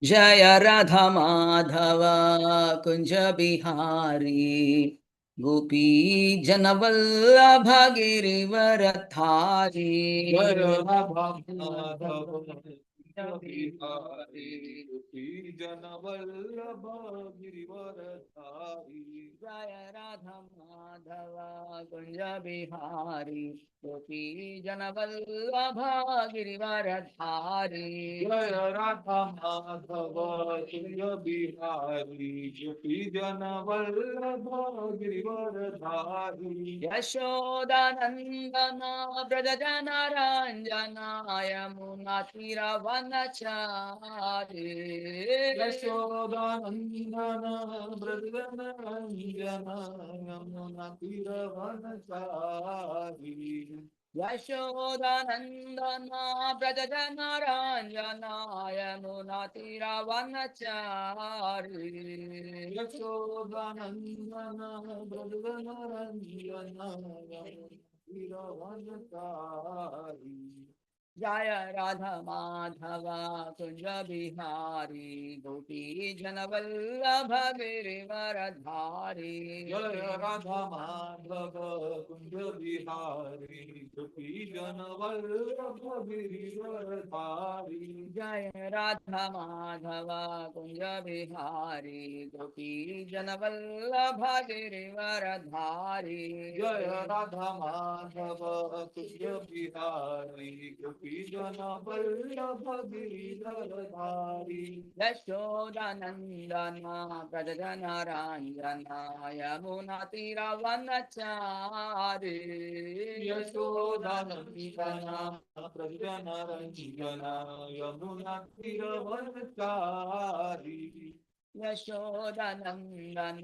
जय राधा माधव कुंज बिहारी गोपी जनवल्लभ गिरिवरधारी। जय राधा माधव बिहारी गोपी जन वल्लभ गिरिवरधारी। जय राधा माधव कुंज बिहारी गोपी जनवल्लभ गिरिवरधारी। जय राधा माधव कुंज बिहारी गोपी जन वल्लभ गिरिवरधारी। यशोदानंदन व्रज जनरंजना यमुना तीरवनचारी। यशोदानंदन ब्रजन रंजन यमुना तीरवनचारी। यशोदानंदन व्रज जनरंजना यमुना तीरवनचारी। यशोदानंदन ब्रजन रंजन यमुना तीरवनचारी। जय राधा माधव कुंज बिहारी गोपी जनवल्लभ गिरिवरधारी। जय राधा माधव कुंज बिहारी गोपी जन वल्लभ गिरिवरधारी। जय राधा माधव कुंज बिहारी गोपी जनवल्लभ गिरिवरधारी। जय राधा माधव कुंज बिहारी गोपी जन वल्लभ गिरिवरधारी। यशोदानंदन व्रज जनरंजना यमुना तीरवनचारी। यशोदानंदन ब्रजन रंजन यमुना तीरवनचारी। यशोदानंदन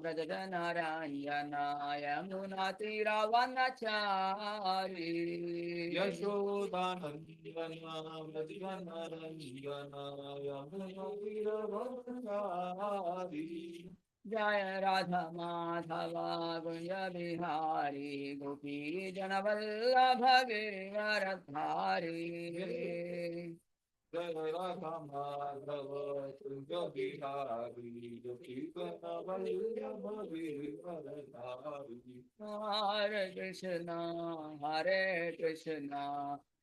व्रज जनरंजना यमुना तीरवनचारी। यशोदानंदन ब्रजन रंजन यमुना तीरवनचारी। जय राधा माधव कुंज बिहारी गोपी जनवल्लभ गिरिवरधारी। जय राधा माधव कुंज बिहारी गोपी जन वल्लभ गिरिवरधारी। हरे कृष्णा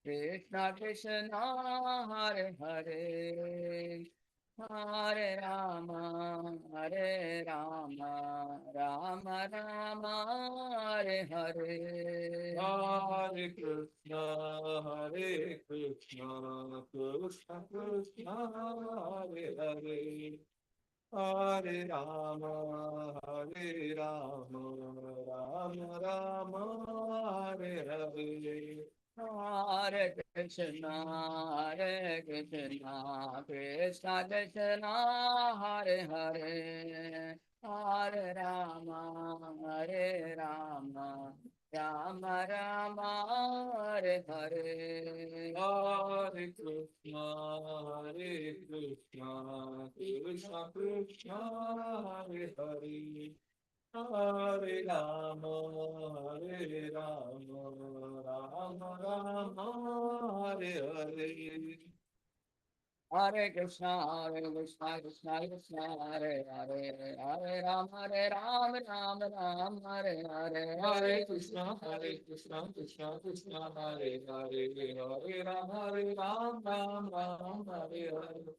कृष्ण कृष्ण हरे हरे हरे राम राम राम हरे हरे। हरे कृष्ण कृष्ण कृष्ण हरे हरे। हरे राम राम राम हरे हरे। हरे कृष्णा कृष्ण कृष्ण हरे हरे हरे राम राम राम हरे हरे। हरे कृष्ण कृष्ण कृष्ण हरे हरे। हरे राम राम राम हरे हरे। हरे कृष्णा कृष्ण कृष्ण हरे हरे हरे राम राम राम हरे हरे। हरे कृष्ण कृष्ण कृष्ण हरे हरे।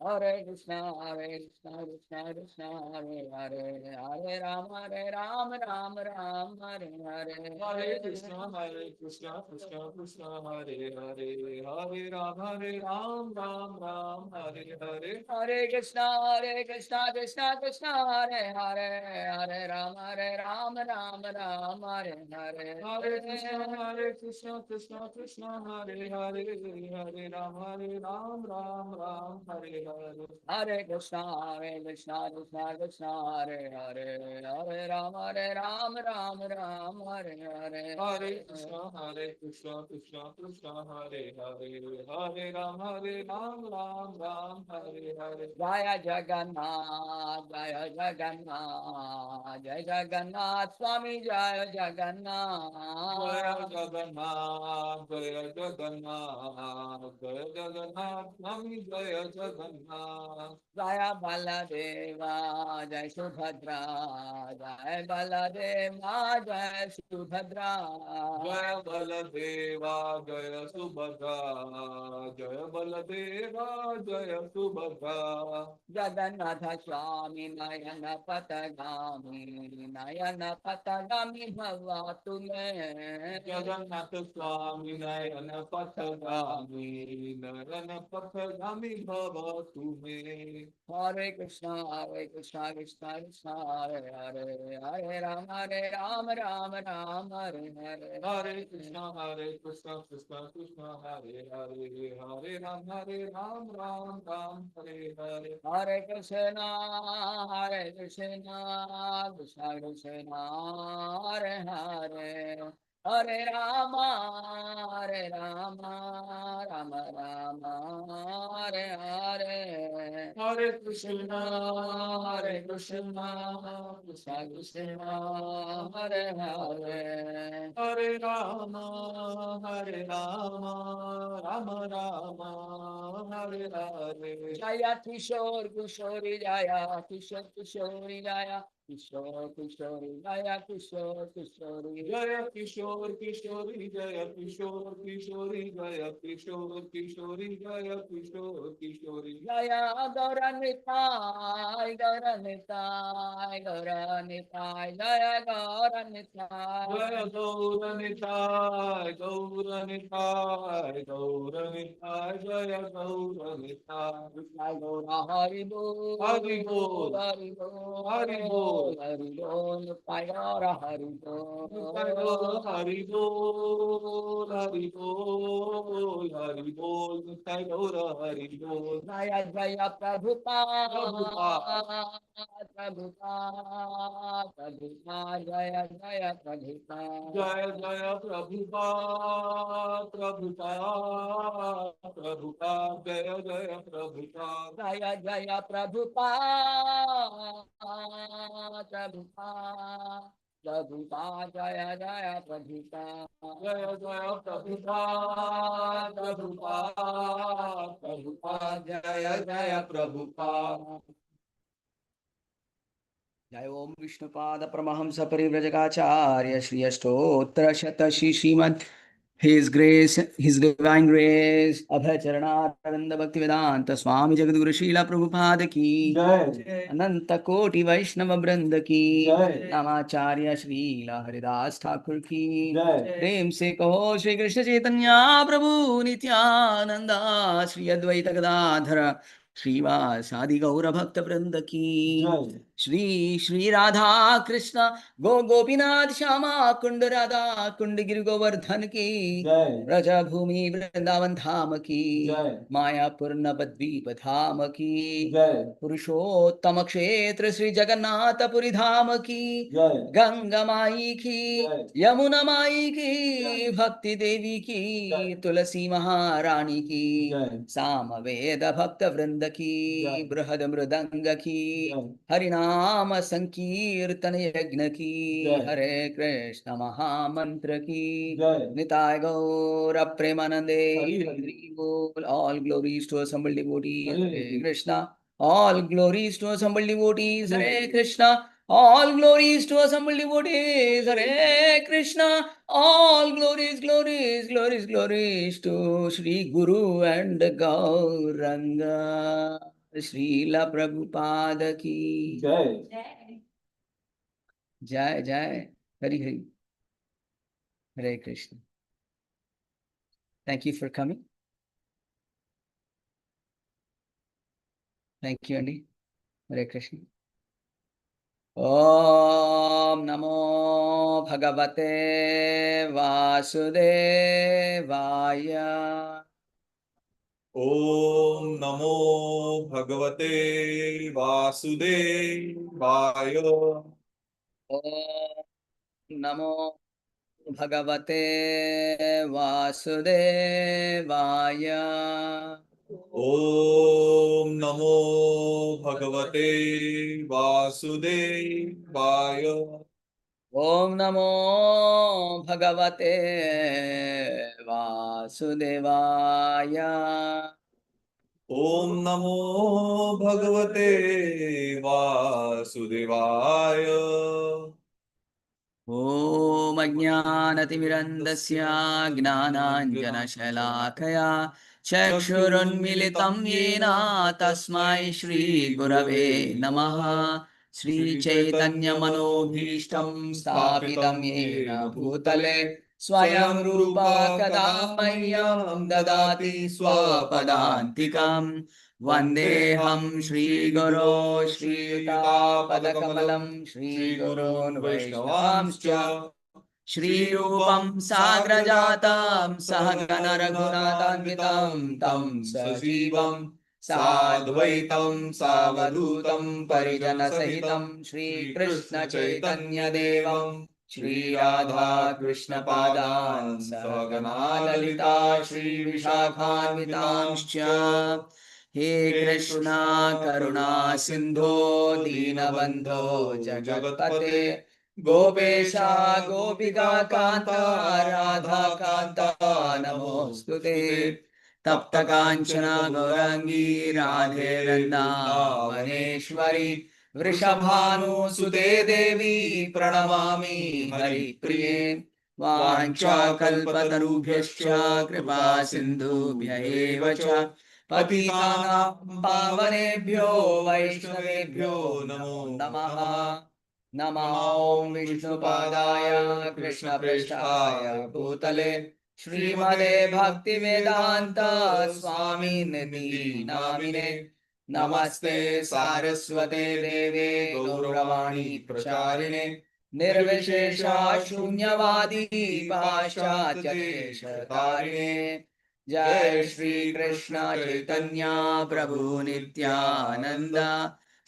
हरे राम राम राम हरे हरे। हरे कृष्णा कृष्ण हरे हरे हरे राम राम हरे हरे। हरे कृष्ण कृष्ण कृष्ण हरे हरे। हरे राम राम हरे हरे। हरे कृष्णा कृष्ण हरे हरे हरे राम राम हरे हरे। हरे कृष्ण कृष्ण हरे हरे। हरे राम राम हरे हरे। हरे कृष्णा कृष्ण हरे हरे हरे राम राम हरे हरे। हरे कृष्ण कृष्ण कृष्ण हरे हरे। हरे Ram Ram Ram Hare Hare Jaya Jagannath, Jaya Jagannath, Jaya Jagannath, Swami Jaya Jaya Jagannath. Jagannath, Jaya Jagannath, Jaya Jagannath, Swami Jaya Jagannath. Jaya Baladeva, Jaya Subhadra, Jaya Baladeva, Jaya Subhadra. Jaya Baladeva, Jaya Subhadra, Jaya Baladeva, Jaya Subhadra. Jagannatha Swami Nayana Patagami, Nayana Patagami Bhavatu me. Jagannath Swami Nayana Pathagami, Nayana Pathagami Bhava Tume. Hare Krishna, Krishna Krishna, Hare Hare, Hare Ram, Ram Ram, Hare Hare. Hare Krishna, Krishna Krishna, Hare Hare, Hare Ram, Ram Ram, Hare Hare. Hare Krishna, Krishna Krishna, Hare Hare. Hare Rama, Rama Rama, Hare Hare. Hare Krishna, Krishna Krishna, Hare Hare. Hare Rama, Rama Rama, Hare Hare. Jaya Kishore Kishori Jaya Kishore Kishori Jaya Kishore Kishori Jaya Kishore Kishori Jaya Kishore Kishori, Jaya Kishore Kishori, Jaya Kishore Kishori, Jaya Kishore Kishori. Jaya Gauranitai Gauranitai Gauranitai Jaya Jaya Gauranitai Gauranitai, Gauranitai, Gauranitai, Jaya Gauranitai. Jai Gaura Hari Bol Hari Bol, Hari Bol Hari Bol, Hari Bol Jai Gaura Hari Jai Gaura Bol Hari Bol, Hari Bol, Hari Bol, Jai Gaura Hari Bol. Jaya Jaya Prabhupada, Prabhupada Prabhupada Prabhupada Jaya Jaya Prabhupada Jaya Jaya Prabhupada, Prabhupada, Prabhupada, Jaya Jaya Prabhupada. Jaya Jaya Prabhupada Prabhupada Prabhupada Jaya Jaya Prabhupada Jaya Jaya Prabhupada, Prabhupada, Prabhupada, Jaya Jaya Prabhupada. जय ओम विष्णुपाद परमहंस परिव्रजकाचार्य श्री अष्टोत्तर शत Shri Shrimad His Grace, His Divine Grace, Abhay Charanarvinda Bhakti Vedanta Swami Jagadguru Srila Prabhupada ki Jai, Ananta Koti Vaishnava Vrinda ki Jai, Namacharya Srila Haridas Thakur ki Jai, प्रेम से कहो श्री कृष्ण चैतन्य प्रभु नित्यानंदा श्री अद्वैत गदाधर श्रीवासादि गौर भक्त वृंद की Jai, Shri Shri Radha Krishna गो गोपीनाथ श्यामा कुंड राधा कुंड गिर गोवर्धन की Jai, रजा भूमि वृंदावन धाम की Jai, मायापुर नवद्वीप धाम की Jai, पुरुषोत्तम क्षेत्र श्री जगन्नाथपुरी धाम की Jai, गंगा माई की Jai, यमुना माई की Jai, भक्ति देवी की Jai, तुलसी महारानी की Jai, सामवेद भक्त वृंद की Jai, बृहद मृदंग की Jai, हरिनाम संकीर्तन यज्ञ की Jai, हरे कृष्ण महामंत्र की Jai, निताय गौर प्रेमानंदे Hari Hari, हरि बोल all glories to assembled devotees Hari Hare Hari, Krishna all glories to assembled devotees Jai, Hare Krishna all glories to assembled devotees hare krishna all glories to Shri Guru and Gauranga Srila Prabhupada ki Jai. jai jai hari hari hare krishna thank you for coming thank you Andy hare krishna ॐ नमो भगवते वासुदेवाय ॐ नमो भगवते वासुदेवाय। ॐ नमो भगवते वासुदेवाय ॐ नमो भगवते वासुदेवाय। ॐ नमो भगवते वासुदेवाय। ॐ नमो भगवते वासुदेवाय। ॐ अज्ञानतिमिरन्दस्य ज्ञानाञ्जनशलाकया चक्षुरुन्मिलितं येन तस्मै श्रीगुरवे नमः। श्रीचैतन्यमनोभीष्टं स्थापितं येन भूतले स्वयं रूप कदा मह्यं ददाति स्वपदान्तिकम्। वन्देऽहं श्रीगुरो श्रीयुतापदकमलं श्रीगुरोन् वैष्णवांश्च श्रीरूपं साग्रजातं सहगण रघुनाथान्वितं तं सजीवं साद्वैतं सावधूतं परिजनसहितं श्रीकृष्णचैतन्यदेवं श्रीराधाकृष्णपादान् सहगणा ललिता श्रीविशाखान्वितांश्च। हे कृष्णा करुणा सिन्धो दीनबन्धो जगत्पते गोपेशा गोपिका कान्ता राधा कान्ता नमोऽस्तुते। तप्त काञ्चना गौराङ्गी राधे वृन्दावनेश्वरी वृषभानुसुते देवी प्रणमामि हरिप्रिये। वाञ्छाकल्पतरुभ्यश्च कृपा सिन्धुभ्य एव च पतितानां पावनेभ्यो वैष्णवेभ्यो नमो नमः। नमो विष्णुपादाय कृष्णप्रेष्ठाय भूतले श्रीमते भक्तिवेदान्त स्वामिनिति नामिने। नमस्ते सारस्वते देवे गौरवाणी प्रचारिणे निर्विशेषा शून्यवादी पाश्चात्यदेशतारिणे। जय श्री कृष्ण चैतन्य प्रभु नित्यानंद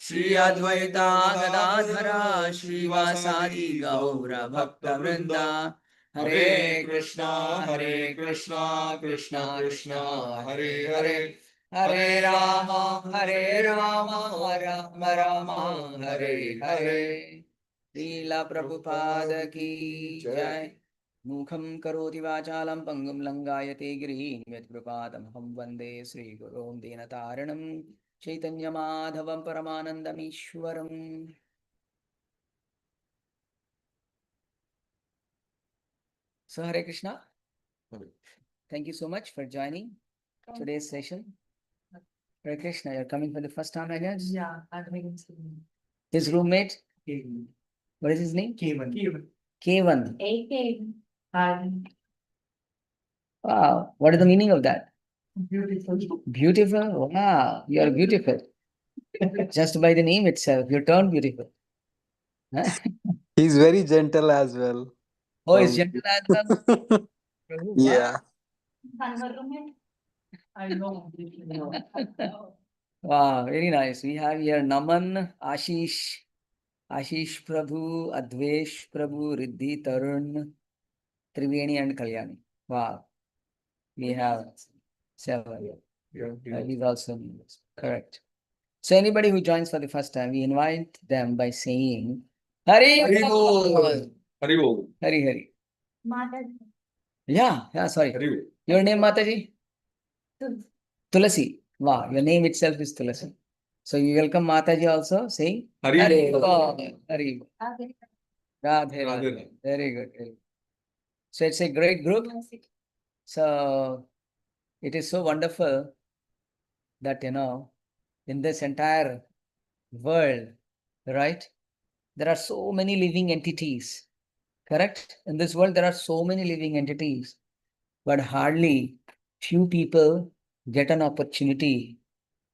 श्री अद्वैता गदाधरा श्रीवासादि गौर भक्त वृंदा। हरे कृष्णा कृष्णा कृष्णा हरे हरे हरे राम राम राम हरे हरे। श्रीला प्रभुपाद की जय। मूखं करोति वाचालं पङ्गुं लङ्घयते गिरिं यत्कृपातमहं वन्दे श्रीगुरों दीनतारिणं चैतन्यमाधवं परमानन्दमीश्वरम्। So Hare Krishna. Thank you so much for joining today's session. Hare Krishna, you're coming for the first time, I guess? Yeah, I'm making some. His roommate? Kevin. What is his name? Kevin. K1. Hey, Kevin. Hi. Wow, what is the meaning of that? Beautiful. Beautiful? Wow, you're beautiful. Just by the name itself, you turn beautiful. Huh? He's very gentle as well. Oh, it's gentle as well? Yeah. I know. Wow, very nice. We have here Naman, Ashish, Ashish Prabhu, Advesh Prabhu, Riddhi, Tarun, Triveni, and Kalyani. Wow. We have several. He's also correct. So anybody who joins for the first time, we invite them by saying Hari Bol. Hari बोल। Hari Hari. Mataji. Yeah, sorry. Hari बोल। Your name, Mataji? Tul- Tulasi. Wow, your name itself is Tulasi. So you welcome Mataji also, saying Hari Bol. Hari Bol. Okay. Radhe, Radhe. Radhe. Very good. Very good. So it's a great group. So it is so wonderful that, in this entire world, right, there are so many living entities. Correct? In this world, there are so many living entities, but hardly few people get an opportunity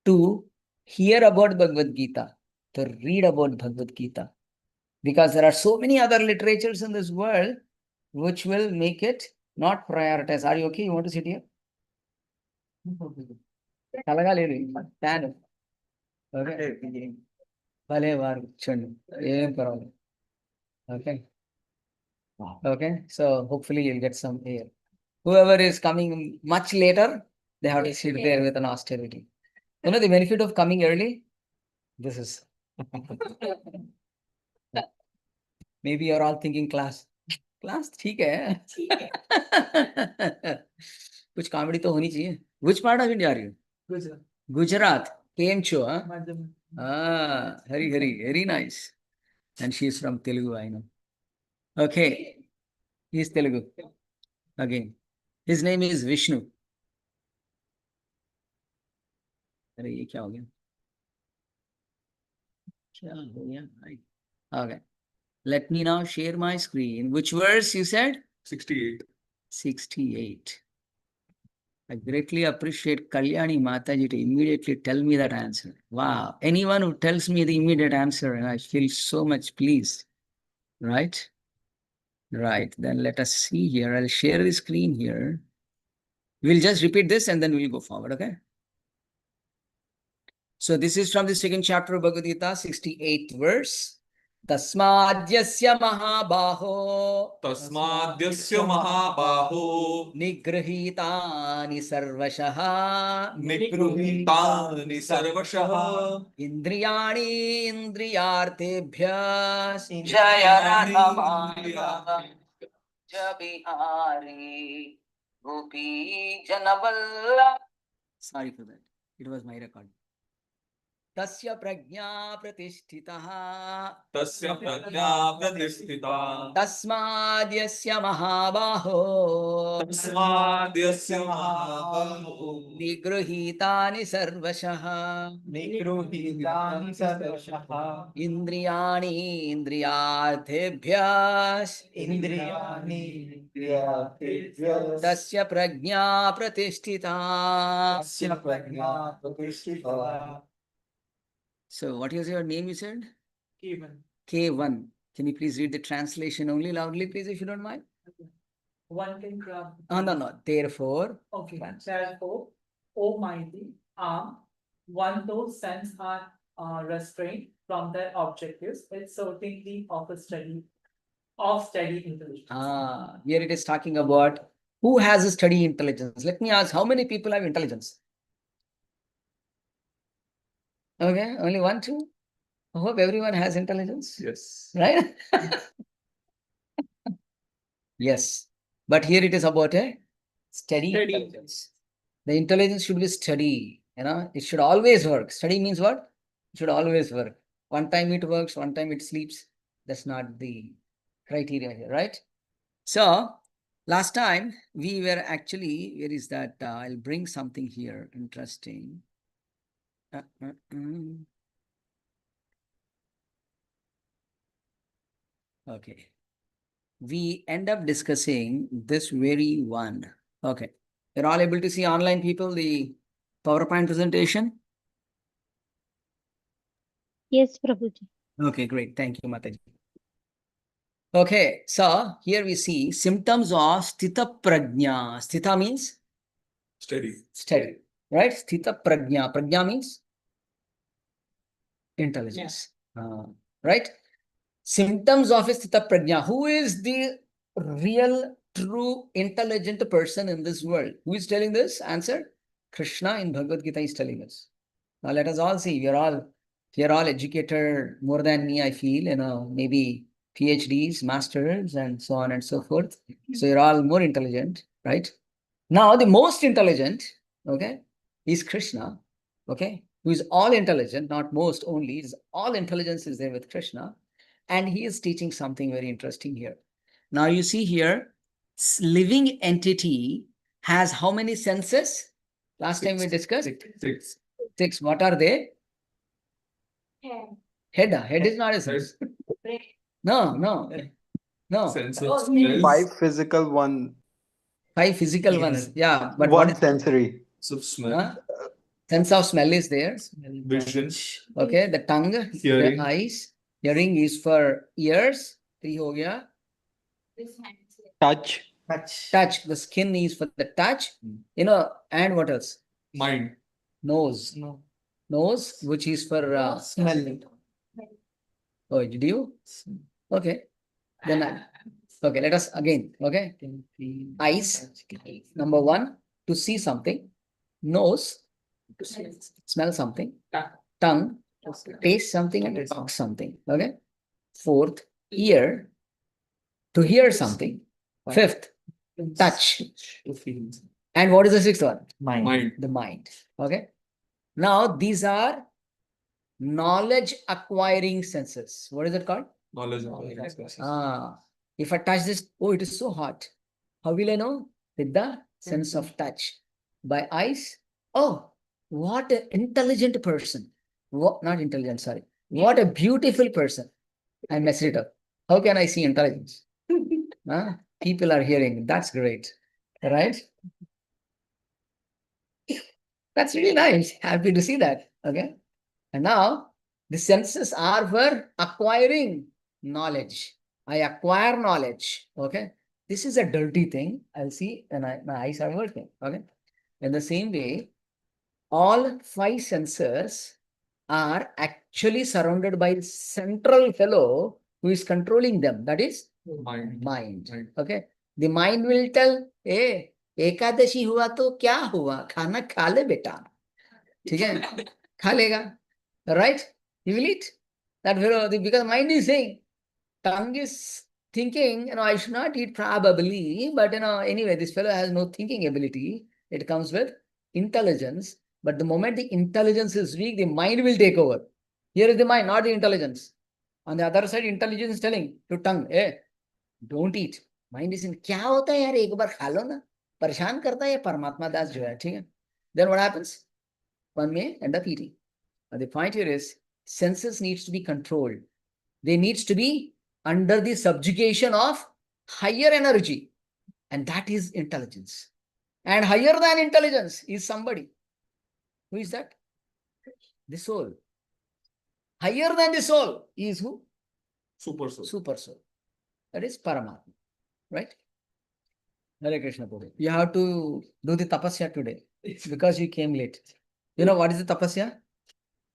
to hear about Bhagavad Gita, to read about Bhagavad Gita, because there are so many other literatures in this world which will make it not prioritized. Are you okay? You want to sit here? కలగాలేదు fan okay భలే వారు కూర్చోండి ఏం పర్వాలేదు okay okay, so hopefully you'll get some air. Whoever is coming much later, They have to sit there with an austerity. You know the benefit of coming early? This is. Maybe you're all thinking class. Class ठीक है. कुछ comedy तो होनी चाहिए. Which part of India are you? Gujarat. Gujarat. KMCHO, huh? Madhya- Ah, very nice. And she's from Telugu, I know. Okay, he's Telugu. Again, his name is Vishnu. अरे ये क्या हो गया? क्या हो गया? Right. Okay, let me now share my screen. Which verse you said? 68. 68. I greatly appreciate Kalyani Mataji to immediately tell me that answer. Wow. Anyone who tells me the immediate answer, and I feel so much pleased. Right? Right. Then let us see here. I'll share the screen here. We'll just repeat this and then we'll go forward. Okay? So this is from the second chapter of Bhagavad Gita, 68th verse. Tasmadyasya mahabaho Tasmadyasya mahabaho nigrahitani sarvashaha निगृहीतानि सर्वशः indriyani indriyartebhyas जयरथमानः Jabihari Gopi Janavalla. Sorry for that. It was my record. Tasya prajna pratisthitaha तस्य प्रज्ञा प्रतिष्ठिता Tasmadyasya mahabaho तस्माद्यस्य महाबाहो Nigrahitani sarvashaha निगृहीतानि सर्वशः Indriyani indriyartebhyas इन्द्रियाणि क्रियातेभ्यः Tasya prajna pratisthita. तस्य प्रज्ञा प्रतिष्ठिता. So what is your name you said? Even K1. Can you please read the translation only loudly, please, if you don't mind? One can grab. No. Therefore, Okay, therefore, Almighty, one those sense are restrained from their objectives, it certainly offers steady intelligence. here it is talking about who has a steady intelligence. Let me ask, how many people have intelligence? Okay, only one, two. I hope everyone has intelligence, yes. right? Yes, but here it is about a steady intelligence. The intelligence should be steady, it should always work. Steady means what? It should always work. One time it works, one time it sleeps. That's not the criteria here, right? So, last time we were actually, where is that? I'll bring something here, interesting. Okay. We end up discussing this very one. Okay. You're all able to see online people, the PowerPoint presentation? Yes, Prabhuji. Okay, great. Thank you, Mataji. Okay, so here we see symptoms of Sthita Prajna. Sthita means? Steady. Steady, right? Sthita Prajna. Prajna means? Intelligence. Right? Symptoms of a Sthita Prajna. Who is the real, true, intelligent person in this world? Who is telling this? Answer? Krishna in Bhagavad Gita is telling us. Now let us all see. You're all educated more than me, I feel, maybe PhDs, masters, and so on and so forth. So you're all more intelligent, right? Now the most intelligent, okay, is Krishna, okay, who is all intelligent, not most only, is all intelligence is there with Krishna. And he is teaching something very interesting here. Now you see here, living entity has how many senses? Last time we discussed? Six. What are they? Head. Head is not a sense. No. Senses. 5 physical, 1 5 physical ones. Yeah, but 1 sensory. So smell. Sense of smell is there. Vision. Okay, the tongue, Hearing. the eyes. Hearing is for ears. 3 ho gaya. Touch. Touch. The skin is for the touch. And what else? Mind. Nose. Nose, which is for Smelling. oh, did you? Okay. Then okay, let us again. Okay. Eyes. Number 1, to see something. Nose, smell something. Tongue, taste something and talk something. Okay. Fourth, ear, to hear something. Fifth, touch. And what is the sixth one? Mind. The mind. Okay. Now these are knowledge acquiring senses. What is it called? Knowledge. If I touch this, oh, it is so hot. How will I know? With the sense of touch. By eyes, oh, what an intelligent person. What, not intelligent, sorry. What a beautiful person. I messed it up. How can I see intelligence? People are hearing, that's great. Right? That's really nice. Happy to see that. Okay. And now the senses are for acquiring knowledge. I acquire knowledge. Okay. This is a dirty thing. I'll see when my eyes are working. Okay. In the same way, all five sensors are actually surrounded by the central fellow who is controlling them. That is Mind. mind. Okay. The mind will tell, hey, Ekadashi हुआ तो क्या हुआ, खाना खा ले बेटा, ठीक है, खा लेगा, right? He will eat. That fellow, because mind is saying, tongue is thinking, I should not eat probably, but anyway, this fellow has no thinking ability. It comes with intelligence. But the moment the intelligence is weak, the mind will take over. Here is the mind, not the intelligence. On the other side, intelligence is telling to tongue, hey, don't eat. Mind is in, क्या होता है यार, एक बार खा लो ना, परेशान करता है परमात्मा दास जो है, ठीक है. Then what happens? One may end up eating. But the point here is, senses needs to be controlled. They needs to be under the subjugation of higher energy. And that is intelligence. And higher than intelligence is somebody. Who is that? The soul. Higher than the soul is who? Super soul. Super soul. That is Paramatma. Right? Hare Krishna Prabhu. You have to do the tapasya today because you came late. You know what is the tapasya?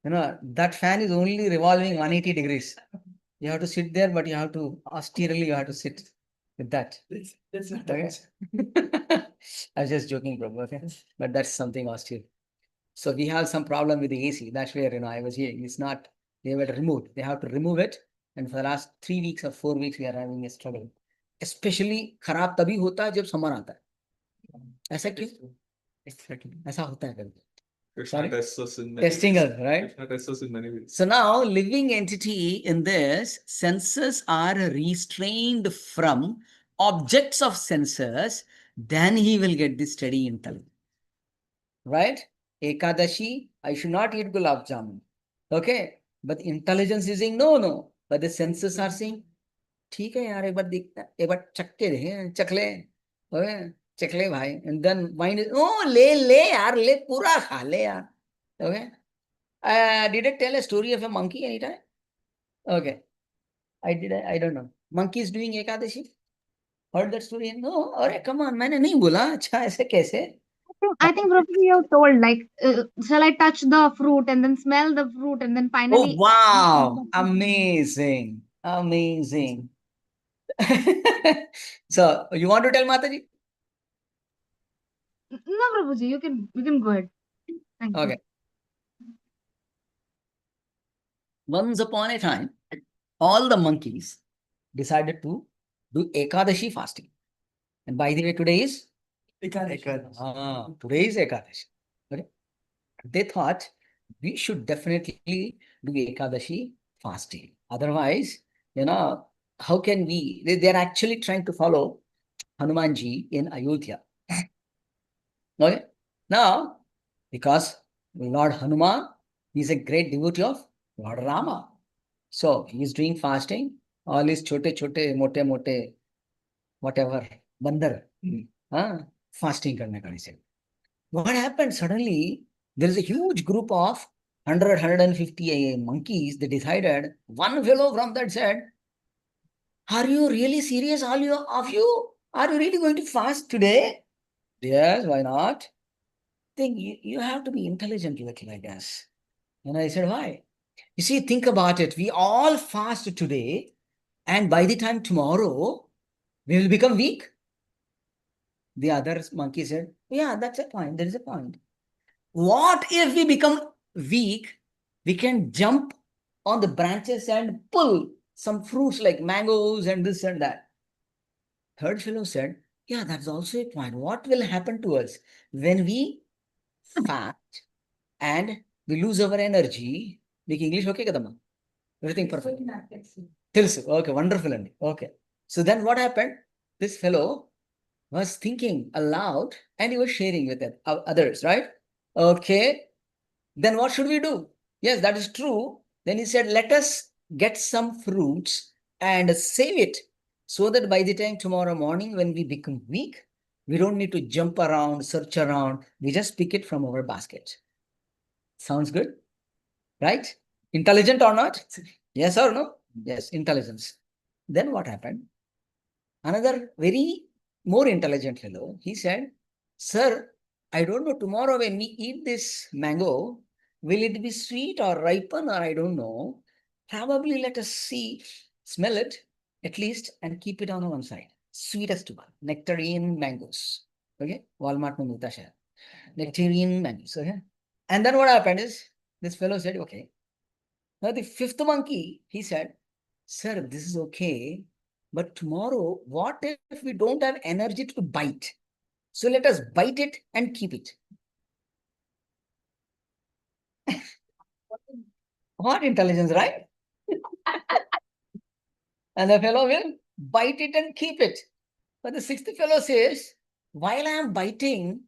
That fan is only revolving 180 degrees. You have to sit there, but you have to austerely, you have to sit with that. That's not Okay. I was just joking, Prabhu, okay? But that's something austere. So we have some problem with the AC. That's where, I was hearing. It's not, they were removed. They have to remove it. And for the last 3 weeks or 4 weeks, we are having a struggle. Especially खराब तभी होता है जब summer आता है. ऐसा क्यों? ऐसा होता है कभी. Krishna tests us in many Testing ways. us, right? Krishna tests us in many ways. So now, living entity in this, senses are restrained from objects of senses, then he will get the steady intellect. Right? Ekadashi, I should not eat gulab jamun. Okay? But intelligence is saying, no. But the senses are saying, ठीक है यार, एक बार चख के देखें, चख ले, okay, चख ले भाई. And then mind is, oh, ले यार, ले पूरा खा ले यार. Okay? Did I tell a story of a monkey anytime? Okay. I don't know. Monkey is doing Ekadashi? Heard that story? No. अरे come on, मैंने नहीं बोला. अच्छा ऐसे कैसे? I think Prabhuji, you have told like, shall I touch the fruit and then smell the fruit and then Oh, finally. wow. Amazing. So, you want to tell Mataji? No, Prabhuji, you can go ahead. Thank you. Okay. Once upon a time, all the monkeys decided to do Ekadashi fasting. And by the way, today is? Today is Ekadashi. Okay. They thought we should definitely do Ekadashi fasting. Otherwise, how can we? They're actually trying to follow Hanumanji in Ayodhya. Okay. Now, because Lord Hanuman is a great devotee of Lord Rama. So he is doing fasting. All his mote, whatever, bandar, fasting karne ka he said. What happened? Suddenly, there is a huge group of 150 monkeys. They decided, one fellow from that said, are you really serious, all of you? Are you really going to fast today? Yes, why not? Think you have to be intelligent little, I guess. And I said, why? You see, think about it. We all fast today, and by the time tomorrow, we will become weak. The other monkey said, yeah, that's a point. There is a point. What if we become weak? We can jump on the branches and pull some fruits like mangoes and this and that. Third fellow said, yeah, that's also a point. What will happen to us when we fat and we lose our energy? Make English okay kadama? Everything perfect. Okay, wonderful. Okay. So then what happened? This fellow was thinking aloud and he was sharing with others, right? Okay. Then what should we do? Yes, that is true. Then he said, let us get some fruits and save it so that by the time tomorrow morning when we become weak, we don't need to jump around, search around. We just pick it from our basket. Sounds good, right? Intelligent or not? Yes or no? Yes, intelligence. Then what happened? Another very more intelligent fellow, he said, sir, I don't know, tomorrow when we eat this mango, will it be sweet or ripen or I don't know. Probably let us see, smell it at least and keep it on one side. Sweetest one, nectarine mangoes. Okay, Walmart mein milta hai. Nectarine mangoes. Okay. And then what happened is, this fellow said, okay. Now the fifth monkey, he said, sir, this is okay. But tomorrow, what if we don't have energy to bite? So let us bite it and keep it. What intelligence, right? And the fellow will bite it and keep it. But the sixth fellow says, while I am biting,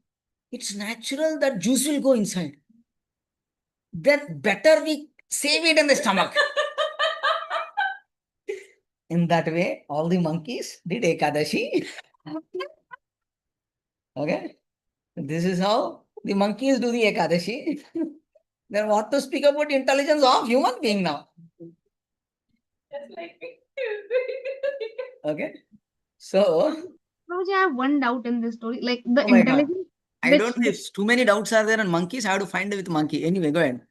it's natural that juice will go inside. Then better we save it in the stomach. In that way, all the monkeys did Ekadashi. Okay. This is how the monkeys do the Ekadashi. Then what to speak about intelligence of human being now? Just like me. Okay. So, Prabhuji, I have one doubt in this story. Like the oh my God. intelligence I which don't know if too many doubts are there on monkeys. I have to find it with monkey. Anyway, go ahead.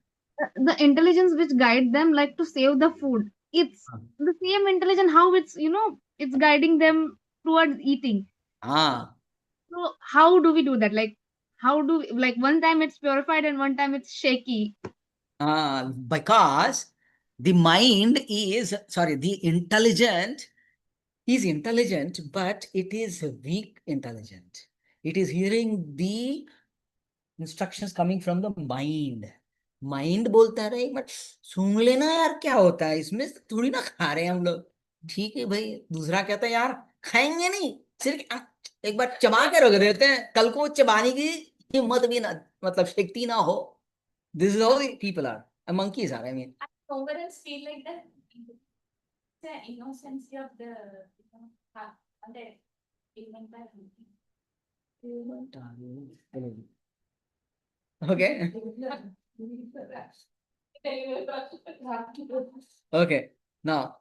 the intelligence which guide them like to save the food. It's the same intelligence how it's it's guiding them towards eating. Ah, So how do we do that? Like how do we, like one time it's purified and one time it's shaky. because the mind is, sorry, the intelligent is intelligent, but it is weak intelligent. It is hearing the instructions coming from the mind. Mind बोलता रहे but सुन लेना यार क्या होता है इसमें थोड़ी ना खा रहे हैं हम लोग ठीक है भाई दूसरा कहता है यार खाएंगे नहीं सिर्फ एक बार चबा के रख देते हैं कल को चबाने की हिम्मत भी ना मतलब शक्ति ना हो this is how people are monkeys are I mean Overalls feel like that. The innocence of the and the human okay okay now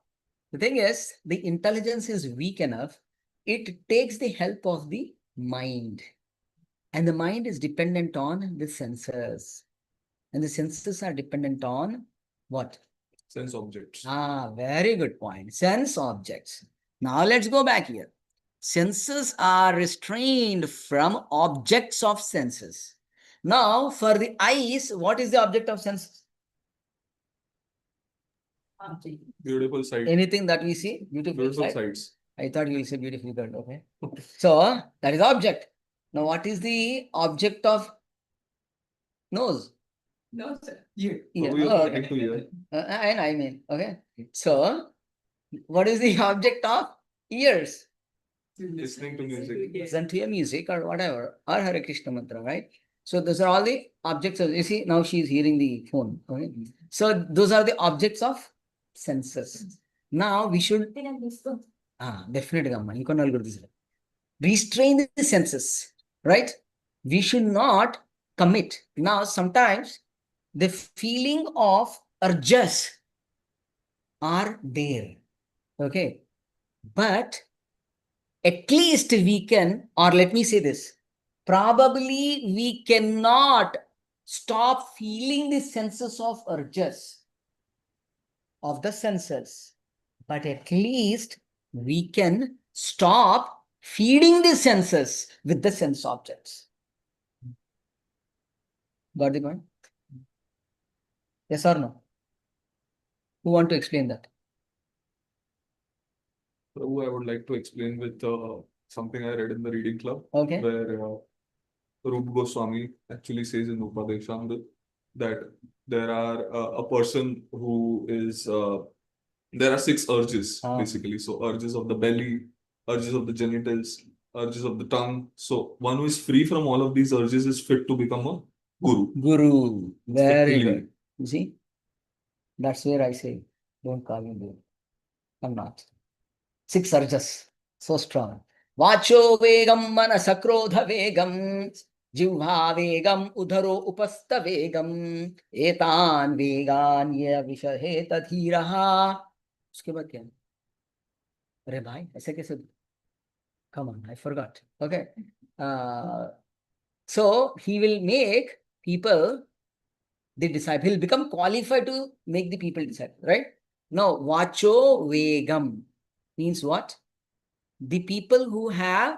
the thing is the intelligence is weak enough it takes the help of the mind and the mind is dependent on the senses and the senses are dependent on what Sense objects. very good point sense objects now let's go back here senses are restrained from objects of senses now for the eyes what is the object of senses Beautiful sight. anything that we see Beautiful sight? sights. I thought you will say beautiful girl. Okay. So that is object. Now, what is the object of nose? No, sir. Ear. Oh, we are Oh, connecting to ear. and I mean, okay. So, what is the object of ears? Listening to music. Listen to your music or whatever, or Hare Krishna mantra, right? So those are all the objects of, you see, now she is hearing the phone. Okay. So those are the objects of senses. Now we should definitely Amma, you can all go to this. Restrain the senses, right? We should not commit. Now, sometimes the feeling of urges are there. Okay. But at least we can, or let me say this, probably we cannot stop feeling the senses of urges of the senses, but at least we can stop feeding the senses with the sense objects. Got the point? Yes or no? Who want to explain that? Prabhu, I would like to explain with something I read in the reading club, Okay. where Rupa Goswami actually says in Upadeshamrita that there are a person who is there are 6 urges basically. So urges of the belly, urges of the genitals, urges of the tongue. So one who is free from all of these urges is fit to become a guru. Guru. Very Effectively. good. You see? That's where I say, don't call me guru. I'm not. 6 urges. So strong. Vacho vegam manasa krodha vegam जिह्वा वेगम उधरो उपस्थ वेगम एतान वेगान ये विषहेत धीरः उसके बाद क्या अरे भाई ऐसे कैसे come on I forgot okay so he will make people the disciple he'll become qualified to make the people disciple right now vacho vegam means what the people who have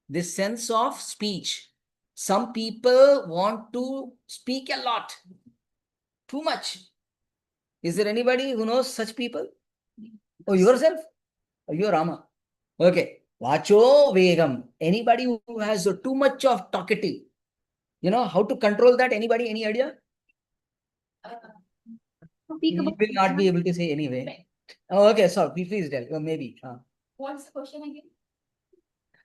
this sense of speech. Some people want to speak a lot, too much. Is there anybody who knows such people? Oh, yourself? Oh, you're Rama. Okay. Vacho vegam. Anybody who has too much of talkative. You know how to control that? Anybody? Any idea? You will not be able to say anyway. Oh, okay. So please tell. Maybe. What's the question again?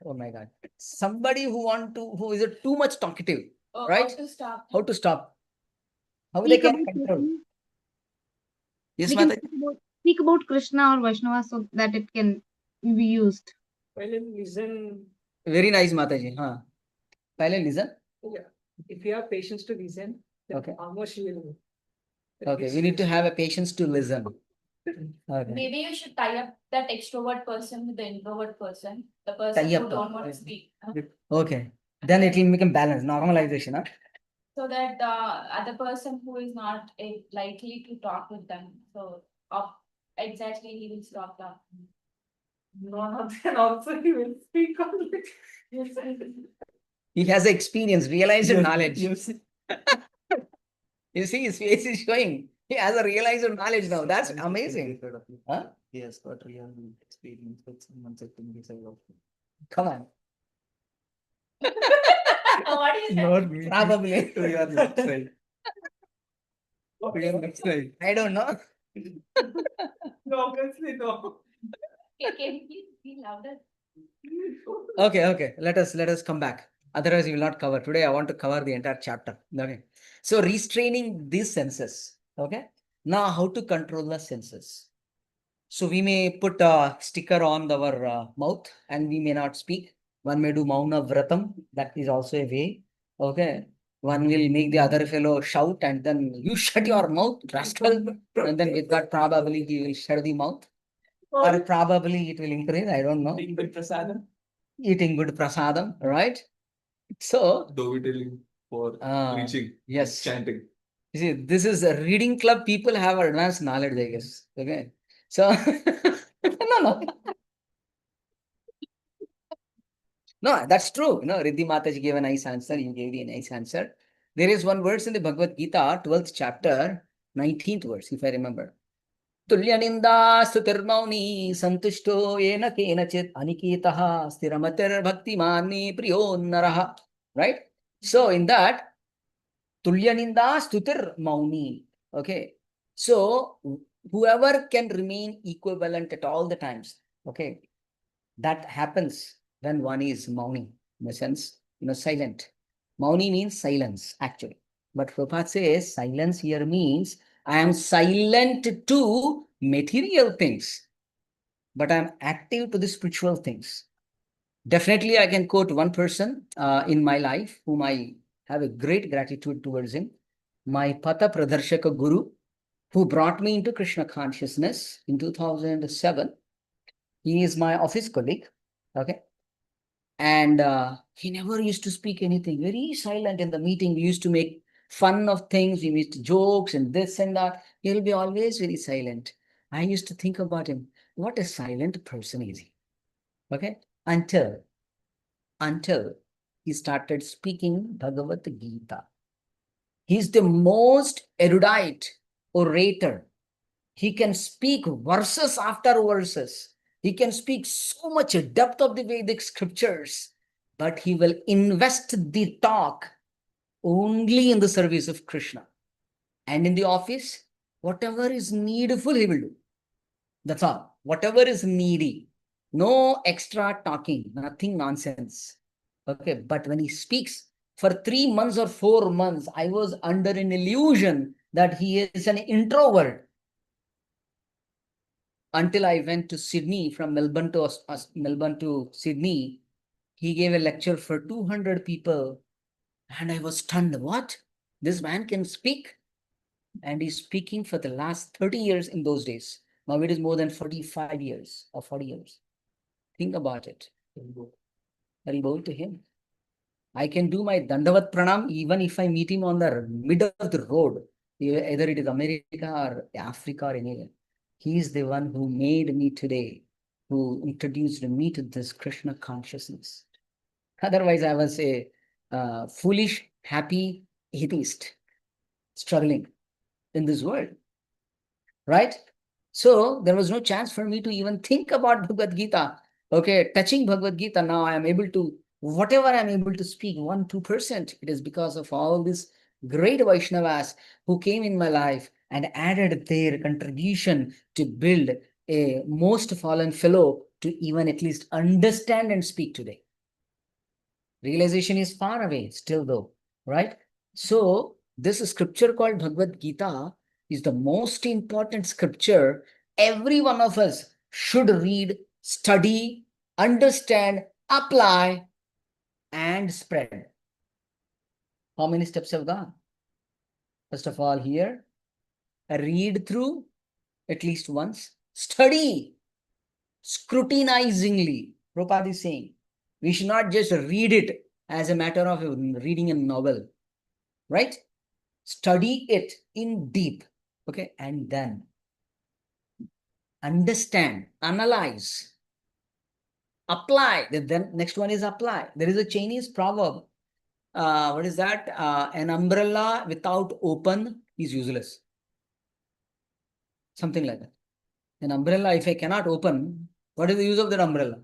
Oh my God. Somebody who is too much talkative, right? How to stop? How to stop? How they can control? Yes, We can Mata. speak about Krishna or Vaishnava so that it can be used. Pahले listen. Very nice, Mataji. Huh. Pahले listen. Yeah. If you have patience to listen, then Okay. almost you will. Okay, we need to have a patience to listen. Okay. Maybe you should tie up that extrovert person with the introvert person, the person Tie who up, don't want to speak. Okay. Then it will become balance, normalization. Huh? So that the other person who is not likely to talk with them, so exactly he will stop talking. No, then also he will speak only. Yes. He has experience, realized knowledge. Yes. You see, his face is showing. He has a realized knowledge now. That's amazing. Huh? He has got real experience with someone sitting beside of him. Come on. What is that? Not me. Probably. To your left side. To your left side. I don't know. No, obviously no. Can you please be louder? Okay. Let us come back. Otherwise, we will not cover. Today, I want to cover the entire chapter. Okay. So, restraining these senses. Okay. Now, how to control the senses? So, we may put a sticker on our mouth and we may not speak. One may do Mauna Vratam. That is also a way. Okay. One will make the other fellow shout and then you shut your mouth, rascal. And then with that, probably he will shut the mouth. Or probably it will increase. I don't know. Eating good prasadam. Eating good prasadam, right? So, Dovetailing for preaching, yes. chanting. You see, this is a reading club. People have advanced knowledge, I guess. Okay. So, no. No, that's true. You know, Riddhi Mataji gave a nice answer. You gave a nice answer. There is one verse in the Bhagavad Gita, 12th chapter, 19th verse, if I remember. Tulyaninda sutirmauni santushto yena kenachit anikitaha sthiramatir bhaktimani priyo naraha. Right? So, in that, Tulyaninda stutir mauni. Okay. So, whoever can remain equivalent at all the times. Okay. That happens when one is mauni, in a sense, silent. Mauni means silence, actually. But Prabhupada says silence here means I am silent to material things, but I am active to the spiritual things. Definitely, I can quote one person in my life whom I have a great gratitude towards him. My Pata Pradarshaka Guru, who brought me into Krishna consciousness in 2007. He is my office colleague. Okay. And he never used to speak anything, very silent in the meeting. We used to make fun of things. We used to jokes and this and that. He'll be always very silent. I used to think about him. What a silent person is he? Okay. Until he started speaking Bhagavad Gita. He's the most erudite orator. He can speak verses after verses. He can speak so much depth of the Vedic scriptures, but he will invest the talk only in the service of Krishna. And in the office, whatever is needful, he will do. That's all. Whatever is needy. No extra talking, nothing nonsense. Okay, but when he speaks for 3 months or 4 months, I was under an illusion that he is an introvert. Until I went to Sydney, from Melbourne to Sydney, he gave a lecture for 200 people. And I was stunned. What? This man can speak? And he's speaking for the last 30 years in those days. Now it is more than 45 years or 40 years. Think about it. I'll bow to him. I can do my Dandavat Pranam even if I meet him on the middle of the road, either it is America or Africa or anywhere. He is the one who made me today, who introduced me to this Krishna consciousness. Otherwise, I was a foolish, happy atheist struggling in this world, right? So there was no chance for me to even think about Bhagavad Gita. Okay, touching Bhagavad Gita, now I am able to, whatever I'm able to speak, 1-2%, it is because of all these great Vaishnavas who came in my life and added their contribution to build a most fallen fellow to even at least understand and speak today. Realization is far away still though, right? So this scripture called Bhagavad Gita is the most important scripture every one of us should read, study, understand, apply, and spread. How many steps have gone? First of all, here, read through at least once, study scrutinizingly. Prabhupada is saying, we should not just read it as a matter of reading a novel, right? Study it in deep, okay? And then understand, analyze, apply. Then next one is apply. There is a Chinese proverb. What is that? An umbrella without open is useless. Something like that. An umbrella, if I cannot open, what is the use of that umbrella?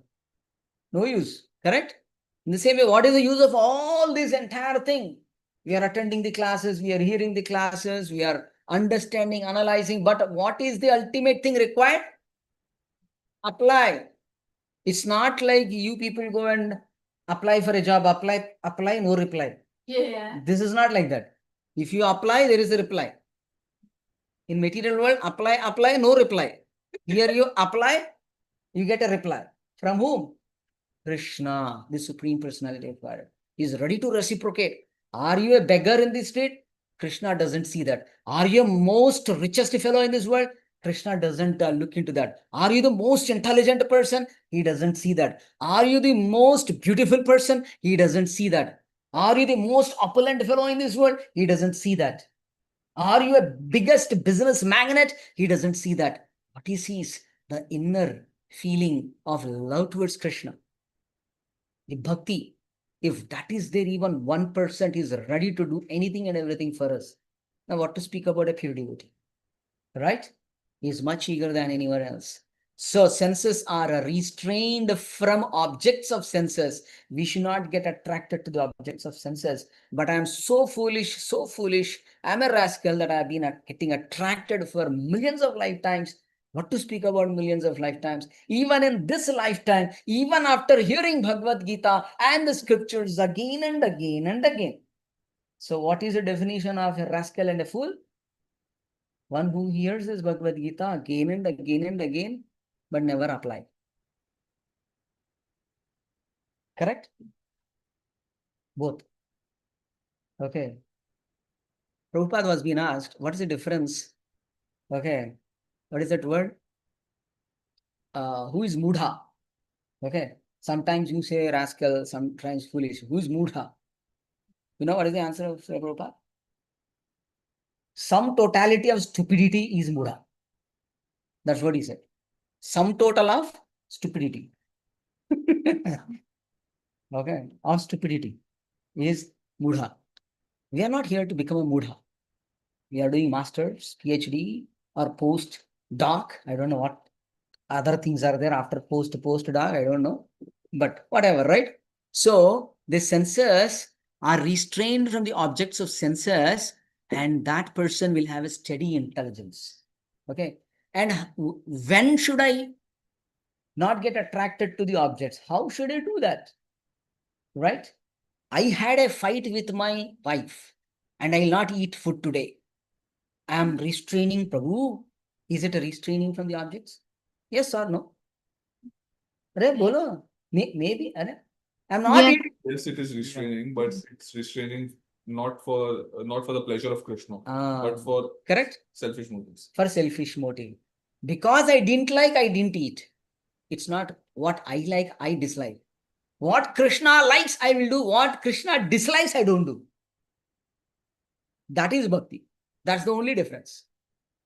No use, correct? In the same way, what is the use of all this entire thing? We are attending the classes, we are hearing the classes, we are understanding, analyzing, but what is the ultimate thing required? Apply. It's not like you people go and apply for a job, apply, no reply. Yeah. This is not like that. If you apply, there is a reply. In material world, apply, no reply. Here you apply, you get a reply. From whom? Krishna, the Supreme Personality of God, is ready to reciprocate. Are you a beggar in the street? Krishna doesn't see that. Are you most richest fellow in this world? Krishna doesn't look into that. Are you the most intelligent person? He doesn't see that. Are you the most beautiful person? He doesn't see that. Are you the most opulent fellow in this world? He doesn't see that. Are you a biggest business magnate? He doesn't see that. What he sees, the inner feeling of love towards Krishna. The bhakti, if that is there, even 1% is ready to do anything and everything for us. Now, what to speak about a pure devotee, right? He is much eager than anyone else. So, senses are restrained from objects of senses. We should not get attracted to the objects of senses. But I am so foolish, so foolish. I'm a rascal that I've been getting attracted for millions of lifetimes. What to speak about millions of lifetimes? Even in this lifetime, even after hearing Bhagavad Gita and the scriptures again and again and again. So what is the definition of a rascal and a fool? One who hears this Bhagavad Gita again and again and again, but never apply. Correct? Both. Okay. Prabhupada was being asked, what is the difference? Okay. What is that word? Who is Mudha? Okay. Sometimes you say rascal, sometimes foolish. Who is Mudha? You know what is the answer of Prabhupada? Some totality of stupidity is Mudha. That's what he said. Sum total of stupidity. Okay. Of stupidity is Mudha. We are not here to become a Mudha. We are doing masters, PhD, or post-doc. I don't know what other things are there after post-doc. I don't know. But whatever, right? So the senses are restrained from the objects of senses, and that person will have a steady intelligence. Okay. And when should I not get attracted to the objects? How should I do that? Right? I had a fight with my wife and I'll not eat food today. I am restraining Prabhu. Is it a restraining from the objects? Yes or no? Arey, bolo. Maybe. I'm not Yes. eating. Yes, it is restraining, but it's restraining not for the pleasure of Krishna, but for Correct? selfish motives. For selfish motive. Because I didn't eat. It's not what I like, I dislike. What Krishna likes, I will do. What Krishna dislikes, I don't do. That is bhakti. That's the only difference.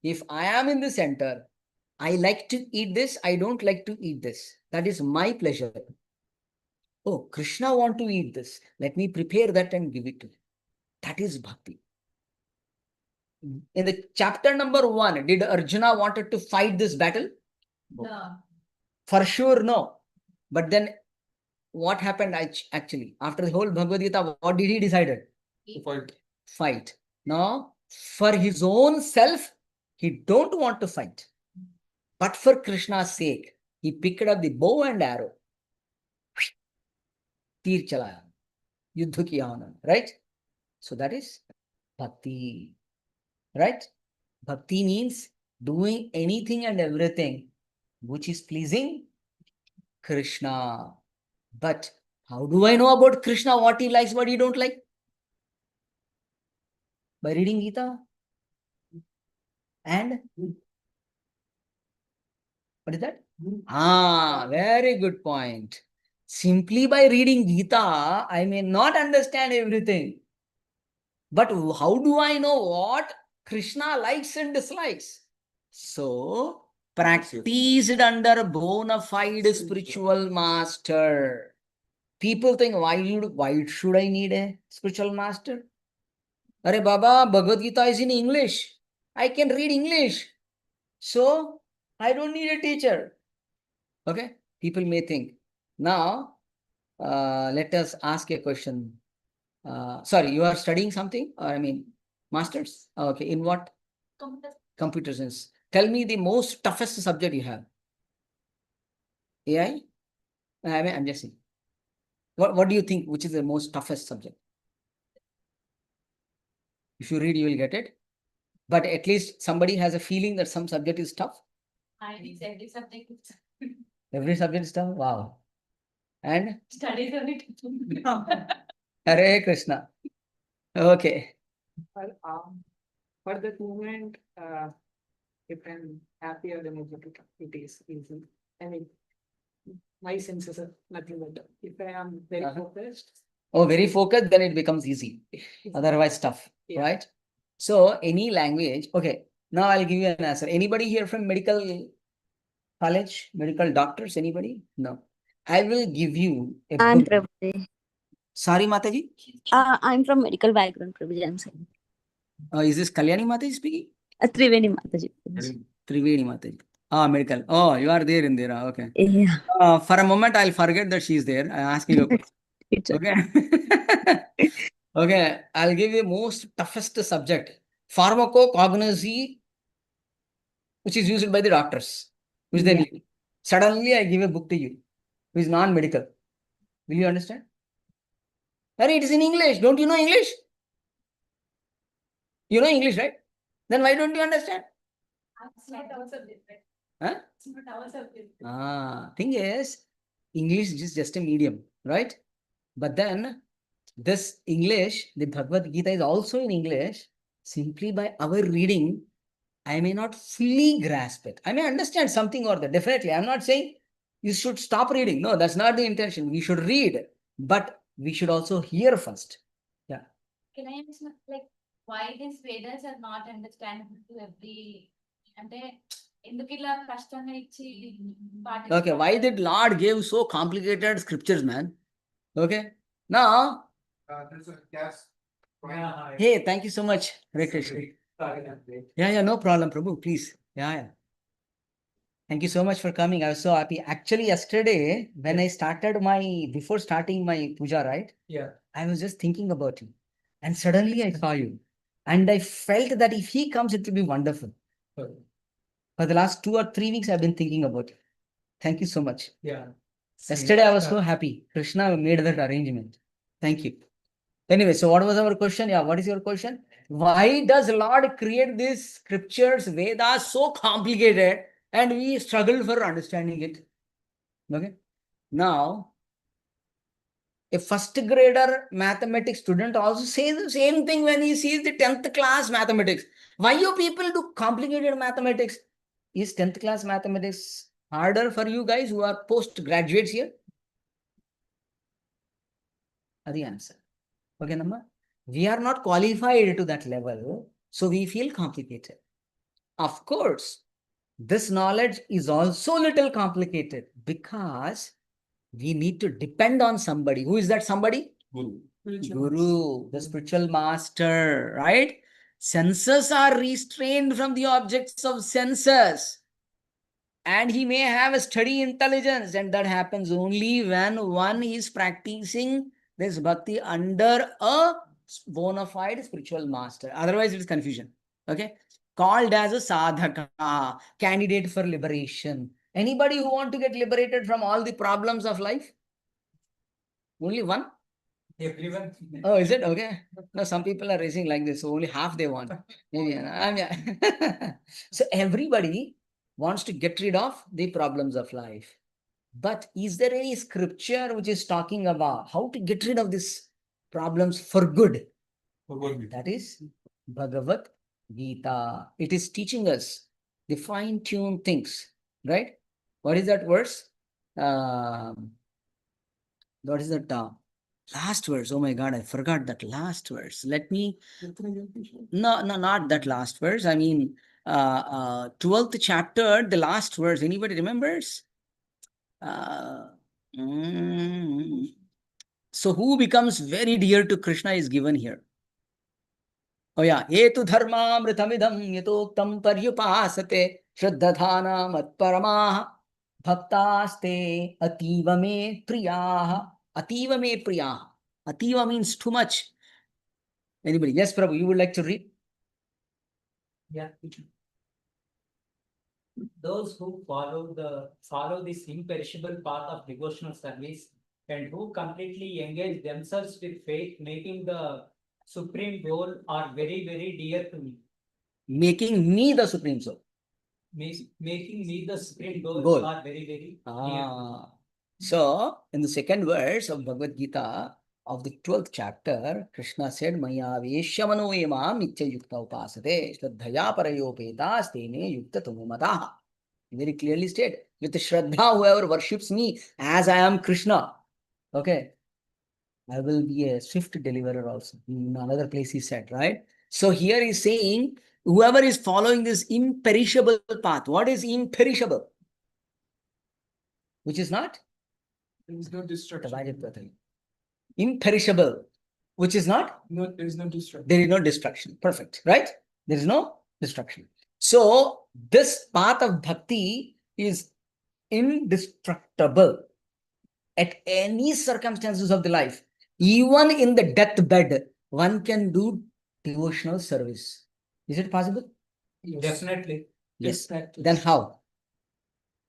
If I am in the center, I like to eat this, I don't like to eat this. That is my pleasure. Oh, Krishna want to eat this. Let me prepare that and give it to him. That is bhakti. In the chapter number 1, did Arjuna wanted to fight this battle? No. For sure, no. But then what happened actually? After the whole Bhagavad Gita, what did he decide? To Fight. Now, for his own self, he don't want to fight. But for Krishna's sake, he picked up the bow and arrow. तीर चलाया, युद्ध किया उन्होंने, right? So that is bhakti, right? Bhakti means doing anything and everything which is pleasing Krishna. But how do I know about Krishna, what he likes, what he don't like? By reading Gita. And what is that? Very good point. Simply by reading Gita, I may not understand everything. But how do I know what Krishna likes and dislikes? So, practiced under bona fide spiritual master. People think, why should I need a spiritual master? Arey Baba, Bhagavad Gita is in English. I can read English. So, I don't need a teacher. Okay? People may think. Now, let us ask a question. Sorry, you are studying something? Masters? Okay, in what? Computer science. Tell me the most toughest subject you have. AI? I'm just saying. What do you think, which is the most toughest subject? If you read, you will get it. But at least somebody has a feeling that some subject is tough. I think every subject is Every subject is tough? Wow. And? studies on it. Hare Krishna. Okay. Well, for that moment, if I'm happy or energetic, it is easy. I mean, my senses are nothing but that. If I am very focused, Oh, very focused, then it becomes easy. Otherwise, tough, Yeah. right? So, any language. Okay, now I'll give you an answer. Anybody here from medical college, medical doctors? Anybody? No. I will give you a I'm book. Prabhuji. Sorry, Mataji. I'm from medical background, Prabhuji. I'm saying. Is this Kalyani Mataji speaking? Triveni Mataji. Triveni Mataji. Medical. Oh, you are there in there. Okay. Yeah. For a moment, I'll forget that she's there. I'm asking a question. It's Okay. Okay. I'll give you most toughest subject. Pharmacognosy, which is used by the doctors, which they Yeah. need. Suddenly, I give a book to you, which is non-medical. Will you understand? It is in English. Don't you know English? You know English, right? Then why don't you understand? It's not our subject, right? Huh? It's not our subject. Thing is, English is just a medium, right? But then this English, the Bhagavad Gita is also in English. Simply by our reading, I may not fully grasp it. I may understand something or the definitely. I'm not saying you should stop reading. No, that's not the intention. We should read, but we should also hear first. Yeah. Can I ask, like, why these Vedas are not understandable to every, అంటే ఎందుకు ఇలా కష్టంగా ఇచ్చి Okay, why did Lord give so complicated scriptures, man? Okay. Now, There's a gas Hey, thank you so much. Hare Krishna. Yeah, no problem, Prabhu, please. Yeah. Thank you so much for coming. I was so happy. Actually, yesterday, when I started before starting my puja, right? Yeah. I was just thinking about you. And suddenly I saw you. And I felt that if he comes, it will be wonderful. For the last 2 or 3 weeks, I've been thinking about you. Thank you so much. Yeah. Yesterday, I was so happy. Krishna made that arrangement. Thank you. Anyway, so what was our question? Yeah, what is your question? Why does Lord create these scriptures, Vedas, so complicated and we struggle for understanding it? Okay. Now, a first grader mathematics student also says the same thing when he sees the 10th class mathematics. Why you people do complicated mathematics? Is 10th class mathematics harder for you guys who are postgraduates here? That's the answer. Okay, Namma? We are not qualified to that level, so we feel complicated. Of course, this knowledge is also a little complicated because we need to depend on somebody. Who is that somebody? Guru. Guru, the spiritual master, right? Senses are restrained from the objects of senses. And he may have a steady intelligence, and that happens only when one is practicing this bhakti under a bona fide spiritual master. Otherwise, it is confusion. Okay? Called as a sadhaka, candidate for liberation. Anybody who want to get liberated from all the problems of life? Only one? Everyone. Oh, is it? Okay. No, some people are raising like this, so only half they want. Maybe. Yeah. So everybody wants to get rid of the problems of life. But is there any scripture which is talking about how to get rid of these problems for good? That is Bhagavad Gita. It is teaching us the fine-tuned things, right? What is that verse? What is that? Last verse. Oh my God, I forgot that last verse. Let me. No, not that last verse. I mean, 12th chapter, the last verse. Anybody remembers? So who becomes very dear to Krishna is given here. Oh yeah, Etu dharmamritamidam yatoktam paryupasate shraddhadhana matparamaha bhaktaste ativa me priyaha. Ativa me priyaha. Ativa means too much. Anybody? Yes, Prabhu, you would like to read? Yeah. Those who follow this imperishable path of devotional service and who completely engage themselves with faith, making the supreme goal, are very, very dear to me. Making me the supreme soul. Making me the supreme goal, are very, very dear. So, in the second verse of Bhagavad Gita, of the 12th chapter, Krishna said, Maya veshamano emam nitya yukta upasate shraddhaya parayopetas tene yukta tumumataha. Very clearly stated. With Shraddha, whoever worships me as I am Krishna, okay, I will be a swift deliverer also. In another place he said, right? So here he's saying, whoever is following this imperishable path, what is imperishable? Which is not? There is no destruction. Imperishable, which is not? No, there is no destruction. There is no destruction. Perfect, right? There is no destruction. So this path of bhakti is indestructible at any circumstances of the life. Even in the deathbed, one can do devotional service. Is it possible? Yes. Definitely. Yes. Then how?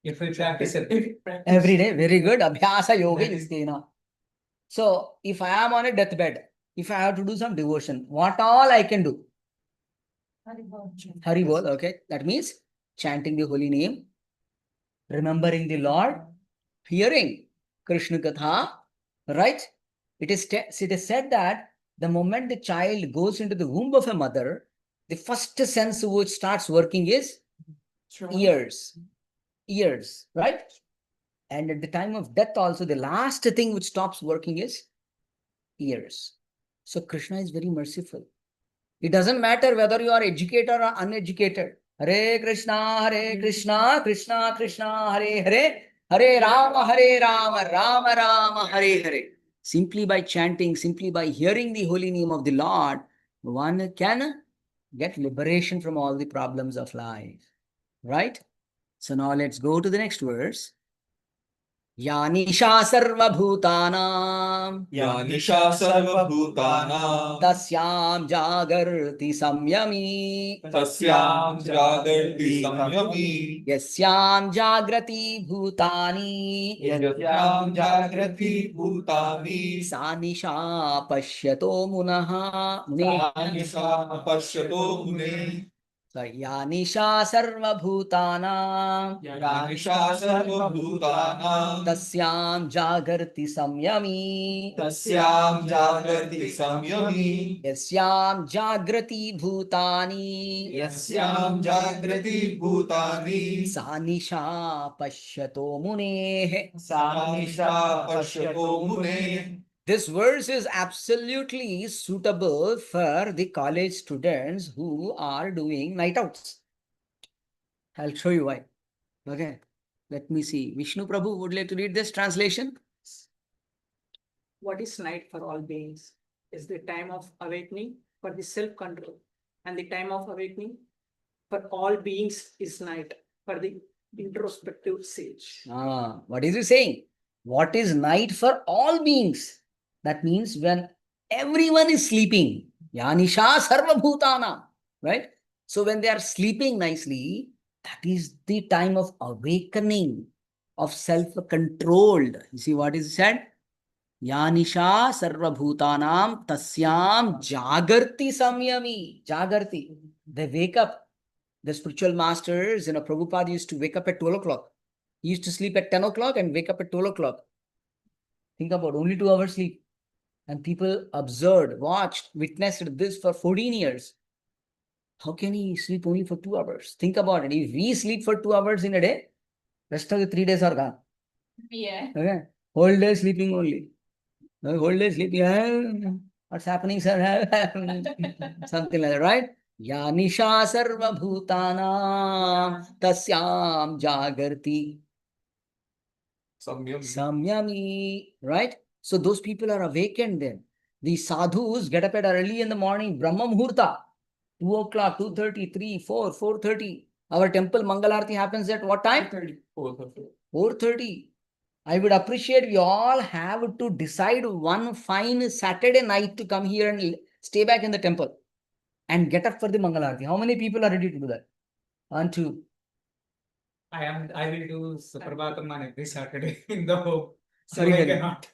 If we practice it. Every day. Very good. Abhyasa yoga yustena. So if I am on a deathbed, if I have to do some devotion, what all I can do? Hari bol, okay. That means chanting the holy name, remembering the Lord, hearing Krishna Katha, right? It is said that the moment the child goes into the womb of a mother, the first sense which starts working is ears. Ears, right? And at the time of death also, the last thing which stops working is ears. So Krishna is very merciful. It doesn't matter whether you are educated or uneducated. Hare Krishna, Krishna Krishna, Hare Hare, Hare Rama, Rama Rama, Hare Hare. Simply by chanting, simply by hearing the holy name of the Lord, one can get liberation from all the problems of life. Right? So now let's go to the next verse. या निशा सर्वभूतानां या निशा सर्वभूतानां तस्यां जागर्ति संयमी तस्यां जागर्ति संयमी यस्यां जागृति भूतानि यस्यां जागृति भूतानि सा निशा पश्यतो मुनः मुने सा निशा पश्यतो मुने या निशा सर्वभूतानां या निशा सर्वभूतानां तस्यां जागर्ति संयमी तस्यां जागर्ति संयमी यस्यां जागृति भूतानि यस्यां जागृति भूतानि सा निशा पश्यतो मुनेः. सा निशा पश्यतो मुने. This verse is absolutely suitable for the college students who are doing night outs. I'll show you why. Okay, let me see. Vishnu Prabhu, would like to read this translation? What is night for all beings is the time of awakening for the self-control, and the time of awakening for all beings is night for the introspective sage. What is he saying? What is night for all beings? That means when everyone is sleeping. Yanisha sarva bhutana. Right? So when they are sleeping nicely, that is the time of awakening, of self-controlled. You see what is said? Yanisha sarva bhutanam tasyam jagarti samyami. Jagarti. They wake up. The spiritual masters, Prabhupada used to wake up at 12 o'clock. He used to sleep at 10 o'clock and wake up at 12 o'clock. Think about only 2 hours sleep. And people observed, watched, witnessed this for 14 years. How can he sleep only for 2 hours? Think about it. If we sleep for 2 hours in a day, rest of the 3 days are gone. Yeah. Okay? Whole day sleeping only. Whole day sleeping. What's happening, sir? Something like that, right? Ya nisha sarva bhutana tasyam jagarti samyami. Right? So those people are awakened then. The sadhus get up at early in the morning, Brahma Muhurta, 2 o'clock, 2:30, 3, 4, 4:30. Our temple Mangalarti happens at what time? 4:30. I would appreciate we all have to decide one fine Saturday night to come here and stay back in the temple and get up for the Mangalarti. How many people are ready to do that? 1, 2. I will do Suprabhatam on every Saturday in the hope. So Very I good. cannot.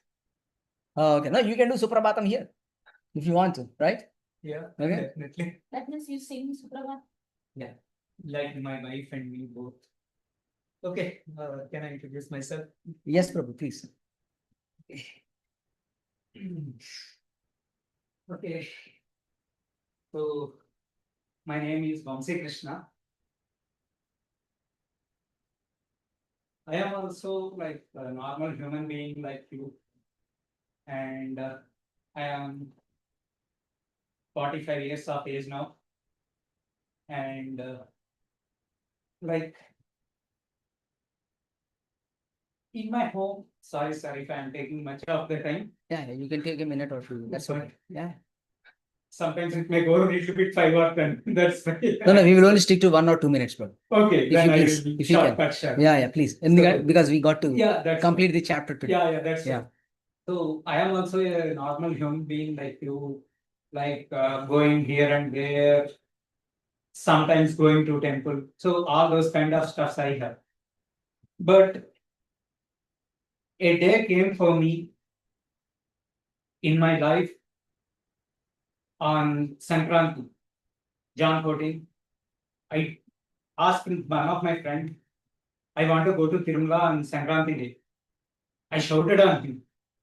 Okay, no, you can do Suprabhatam here if you want to, right? Yeah, Okay. definitely. That means you sing Suprabhat. Yeah, like my wife and me both. Okay, can I introduce myself? Yes, Prabhu, please. Okay. So, my name is Vamsi Krishna. I am also like a normal human being like you. And I am 45 years of age now. And like in my home, sorry if I am taking much of the time. Yeah, you can take a minute or two. That's Fine. okay. Yeah. Sometimes it may go a little bit 5 or 10. That's fine. No, we will only stick to 1 or 2 minutes, bro. Okay, If then you I please, will if you can. shortcut share. Yeah, please. So- Because we got to Yeah, that's complete the chapter today. Yeah, that's Yeah. right. So I am also a normal human being like you, like going here and there, sometimes going to temple. So all those kind of stuffs I have. But a day came for me in my life on Sankranti, John 14. I asked one of my friends, I want to go to Tirumala on Sankranti day. I shouted on him.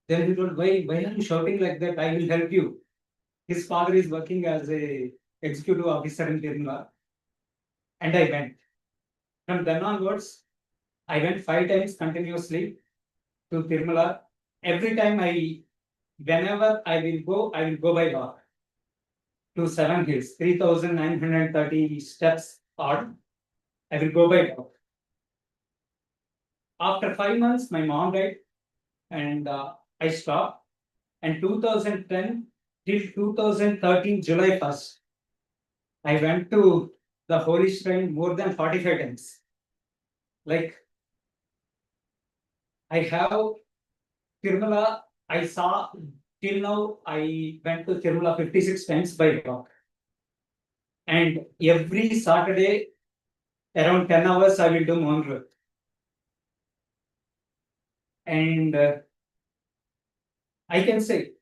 Then he told, why are you shouting like that? I will help you. His father is working as a executive officer in Tirumala. And I went. From then onwards, I went 5 times continuously to Tirumala. Every time whenever I will go by walk to 7 hills, 3,930 steps odd. I will go by walk. After 5 months, my mom died and I stopped. And 2010 till 2013 July 1st, I went to the holy shrine more than 45 times. Like I have Tirumala, I saw till now I went to Tirumala 56 times by walk. And every Saturday around 10 hours I will do Mountain. And I can say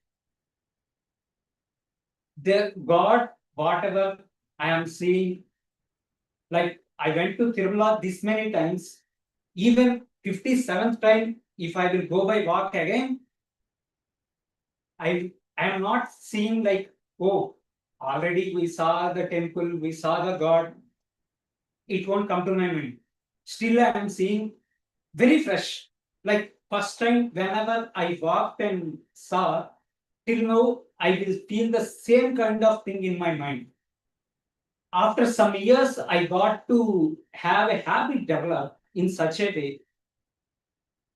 the God, whatever I am seeing, like I went to Tirumala this many times, even 57th time, if I will go by walk again, I am not seeing like, oh, already we saw the temple, we saw the God. It won't come to my mind. Still, I am seeing very fresh. Like first time, whenever I walked and saw, till now, I will feel the same kind of thing in my mind. After some years, I got to have a habit develop in such a way.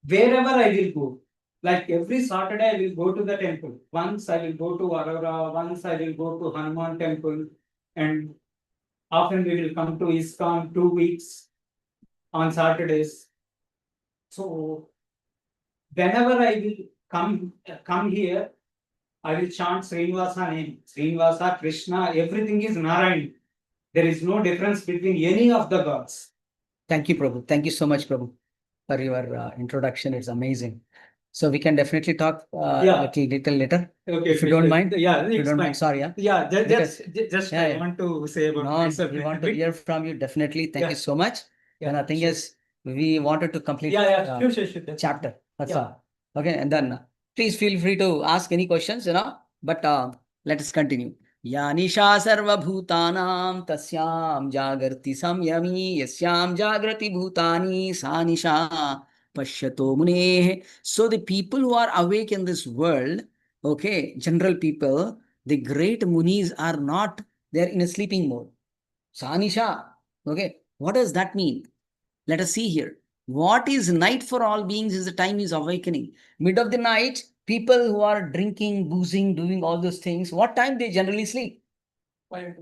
Wherever I will go, like every Saturday, I will go to the temple. Once I will go to Aurora, once I will go to Hanuman temple, and often we will come to ISKCON 2 weeks on Saturdays. So whenever I will come here, I will chant Srinivasa name. Srinivasa, Krishna, everything is Narayan. There is no difference between any of the gods. Thank you, Prabhu. Thank you so much, Prabhu, for your introduction. It's amazing. So we can definitely talk Yeah. little later. Okay, If you don't mind. Yeah, If you it's don't fine. mind, sorry. Yeah. Yeah, Because- just Yeah, I yeah. want to say about No, myself. we little want to bit. hear from you definitely. Thank Yeah. you so much. Yeah, And the thing sure. is, we wanted to complete Yeah, sure, definitely. chapter. That's Yeah. all. Okay, and then please feel free to ask any questions, but let us continue. या निशा सर्वभूतानां तस्यां जागर्ति संयमी यस्यां जागृति भूतानि सा निशा पश्यतो मुनेः. So the people who are awake in this world, okay, general people, the great munis are not, they're in a sleeping mode. Sa nisha. Okay, what does that mean? Let us see here. What is night for all beings is the time is awakening. Mid of the night, people who are drinking, boozing, doing all those things, what time they generally sleep? 4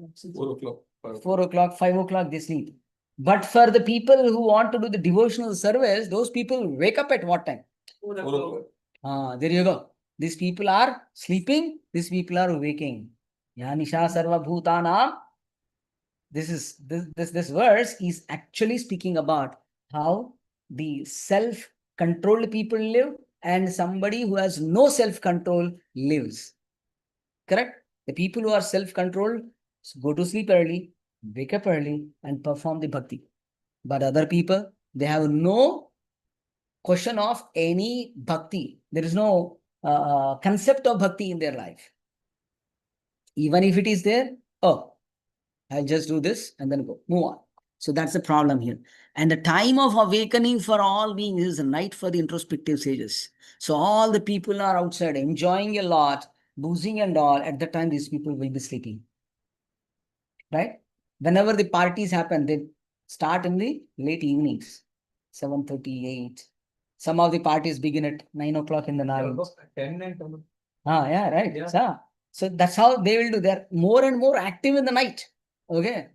o'clock. 4 o'clock, 5 o'clock they sleep. But for the people who want to do the devotional service, those people wake up at what time? 4 o'clock. There you go. These people are sleeping, these people are waking. Ya nisha sarva bhutanam. This verse is actually speaking about how the self-controlled people live and somebody who has no self-control lives. Correct? The people who are self-controlled go to sleep early, wake up early, and perform the bhakti. But other people, they have no question of any bhakti. There is no concept of bhakti in their life. Even if it is there, oh, I'll just do this and then go, move on. So that's the problem here. And the time of awakening for all beings is the night for the introspective sages. So all the people are outside enjoying a lot, boozing and all. At that time, these people will be sleeping. Right? Whenever the parties happen, they start in the late evenings, 7:38. Some of the parties begin at 9 o'clock in the night. 10 and 10. Yeah, right. Yeah. So that's how they will do. They're more and more active in the night. Okay.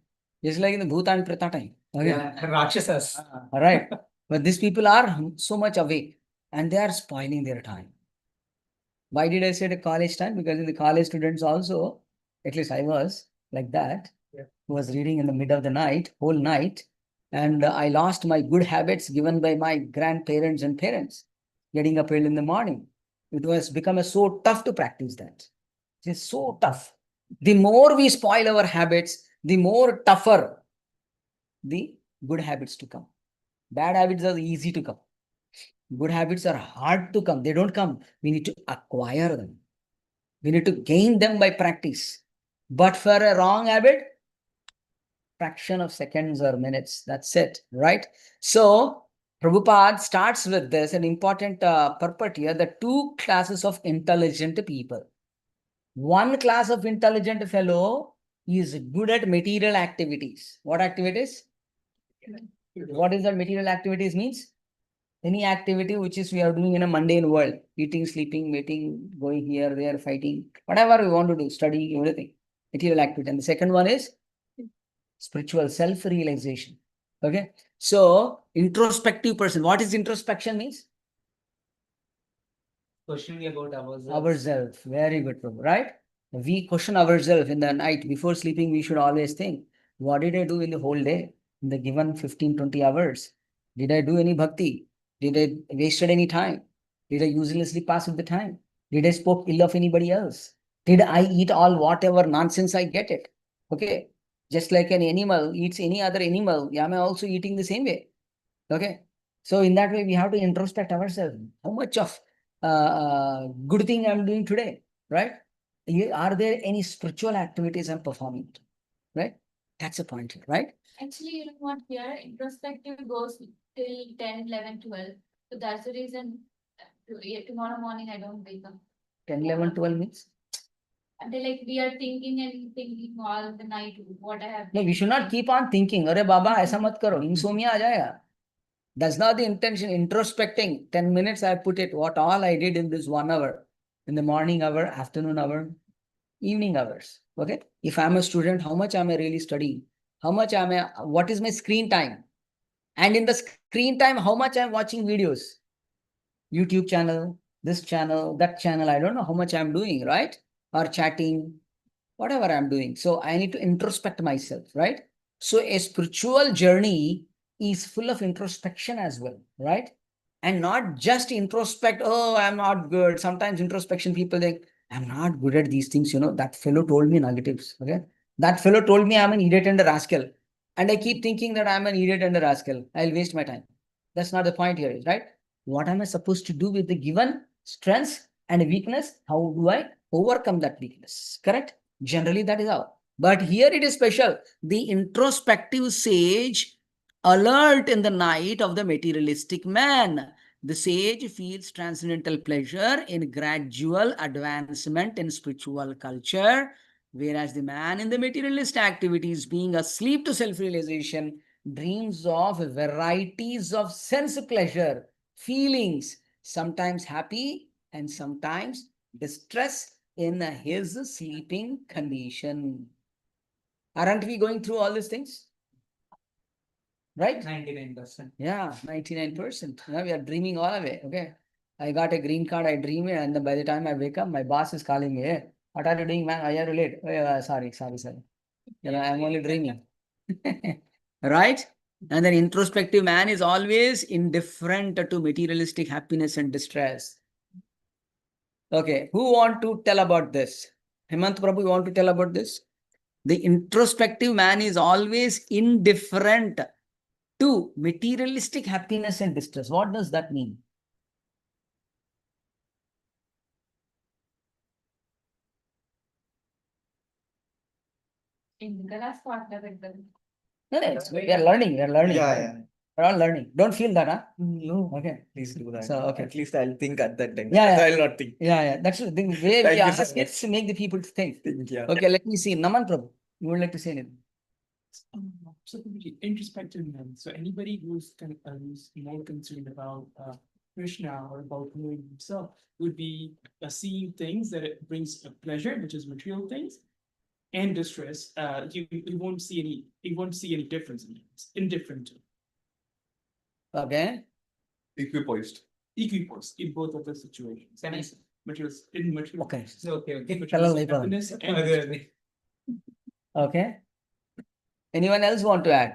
Just like in the Bhuta and Preta time. Okay. Yeah, Rakshasas. Right. But these people are so much awake and they are spoiling their time. Why did I say the college time? Because in the college students also, at least I was like that, who was reading in the middle of the night, whole night. And I lost my good habits given by my grandparents and parents, getting up early in the morning. It was become so tough to practice that. It is so tough. The more we spoil our habits, the more tougher the good habits to come. Bad habits are easy to come. Good habits are hard to come. They don't come. We need to acquire them. We need to gain them by practice. But for a wrong habit, fraction of seconds or minutes, that's it, right? So Prabhupada starts with this, an important purport here, the two classes of intelligent people. One class of intelligent fellow is good at material activities. What activities? What is that material activities means? Any activity which is we are doing in a mundane world, eating, sleeping, mating, going here, there, fighting, whatever we want to do, study, everything, material activity. And the second one is spiritual self-realization. Okay. So introspective person. What is introspection means? Questioning about ourselves. Ourselves. Very good, Prabhu. Right? We question ourselves in the night. Before sleeping, we should always think, what did I do in the whole day? In the given 15, 20 hours? Did I do any bhakti? Did I wasted any time? Did I uselessly pass with the time? Did I spoke ill of anybody else? Did I eat all whatever nonsense I get it? Okay. Just like an animal eats any other animal, am I also eating the same way? Okay. So in that way, we have to introspect ourselves. How much of good thing I'm doing today, right? Are there any spiritual activities I'm performing, right? That's the point here, right? Actually, you know what, here introspective goes till 10, 11, 12. So that's the reason tomorrow morning I don't wake up. 10, 11, 12 means? Until like we are thinking and thinking all the night what I have. No, we should not keep on thinking. Arey Baba, aisa mat karo. Insomnia aa jayega. That's not the intention. Introspecting. 10 minutes I put it. What all I did in this 1 hour. In the morning hour, afternoon hour, evening hours. Okay. If I'm a student, how much am I really studying? How much am I, what is my screen time? And in the screen time, how much I'm watching videos? YouTube channel, this channel, that channel. I don't know how much I'm doing, right? Or chatting, whatever I'm doing. So I need to introspect myself, right? So a spiritual journey is full of introspection as well, right? And not just introspect, oh, I'm not good. Sometimes introspection, people think, I'm not good at these things. You know, that fellow told me negatives. Okay. That fellow told me I'm an idiot and a rascal. And I keep thinking that I'm an idiot and a rascal. I'll waste my time. That's not the point here, right? What am I supposed to do with the given strengths and weakness? How do I overcome that weakness? Correct? Generally, that is how. But here it is special. The introspective sage, alert in the night of the materialistic man. The sage feels transcendental pleasure in gradual advancement in spiritual culture, whereas the man in the materialist activities, being asleep to self-realization, dreams of varieties of sense pleasure, feelings, sometimes happy and sometimes distress in his sleeping condition. Aren't we going through all these things? Right? 99%. Yeah, 99%. Now we are dreaming all away. Okay. I got a green card, I dream it, and then by the time I wake up, my boss is calling me, hey, what are you doing, man? Why are you late? Oh, sorry. You know, I'm only dreaming. Right? And then introspective man is always indifferent to materialistic happiness and distress. Okay, who want to tell about this? Hemant Prabhu, you want to tell about this? The introspective man is always indifferent to materialistic happiness and distress. What does that mean? In the last part of it, No, we are learning. We are learning. Yeah, right? yeah. We're all learning. Don't feel that, huh? No. Okay. Please do that. So, okay. At least I'll think at that time. Yeah, yeah. I'll not think. Yeah. That's the way we Thank you ask so much. it to make the people think. Yeah. Okay, let me see. Naman Prabhu, you would like to say anything? So introspective man. So anybody who's who's more concerned about Krishna or about knowing himself would be seeing things that it brings a pleasure, which is material things, and distress. You won't see any difference in it. It's indifferent to Okay. Equipoised. equipoise in both of the situations. Can I Means materials in material. Okay. Okay. Tell us, Happiness and Okay. Anyone else want to add?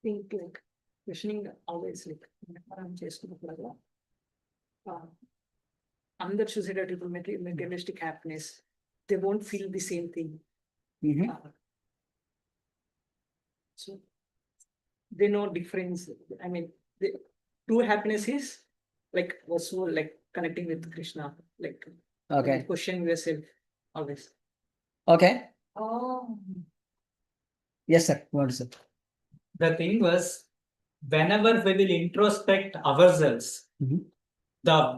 Think like questioning always like I'm just అందరు చూసేటట్టు materialistic happiness they won't feel the same thing so they know difference I mean true happiness is like also like connecting with Krishna, like Okay. questioning yourself always. Okay. oh, Yes, sir. What is it? The thing was, whenever we will introspect ourselves, Mhm.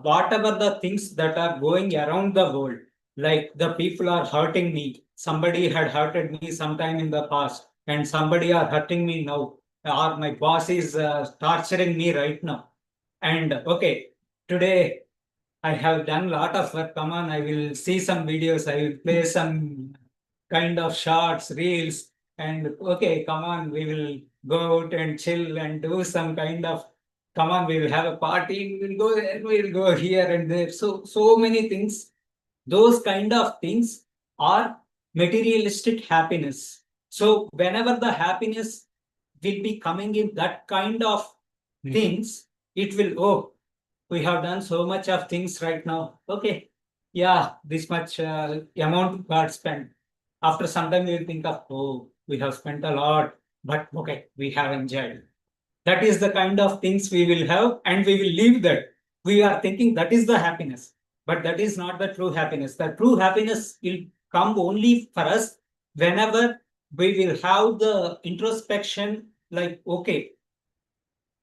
whatever the things that are going around the world, like the people are hurting me, somebody had hurted me sometime in the past, and somebody are hurting me now. or my boss is torturing me right now. And okay, today I have done a lot of work. Come on, I will see some videos. I will play some kind of shorts, reels, and okay, come on, we will go out and chill and do some kind of. Come on, we will have a party. We will go there. We will go here and there. So many things. Those kind of things are materialistic happiness. So whenever the happiness will be coming in that kind of things, it will, oh, we have done so much of things right now. Okay, yeah, this much amount got spent. After some time, we will think of, oh, we have spent a lot, but okay, we have enjoyed. That is the kind of things we will have, and we will leave that. We are thinking that is the happiness, but that is not the true happiness. The true happiness will come only for us whenever we will have the introspection, like, okay,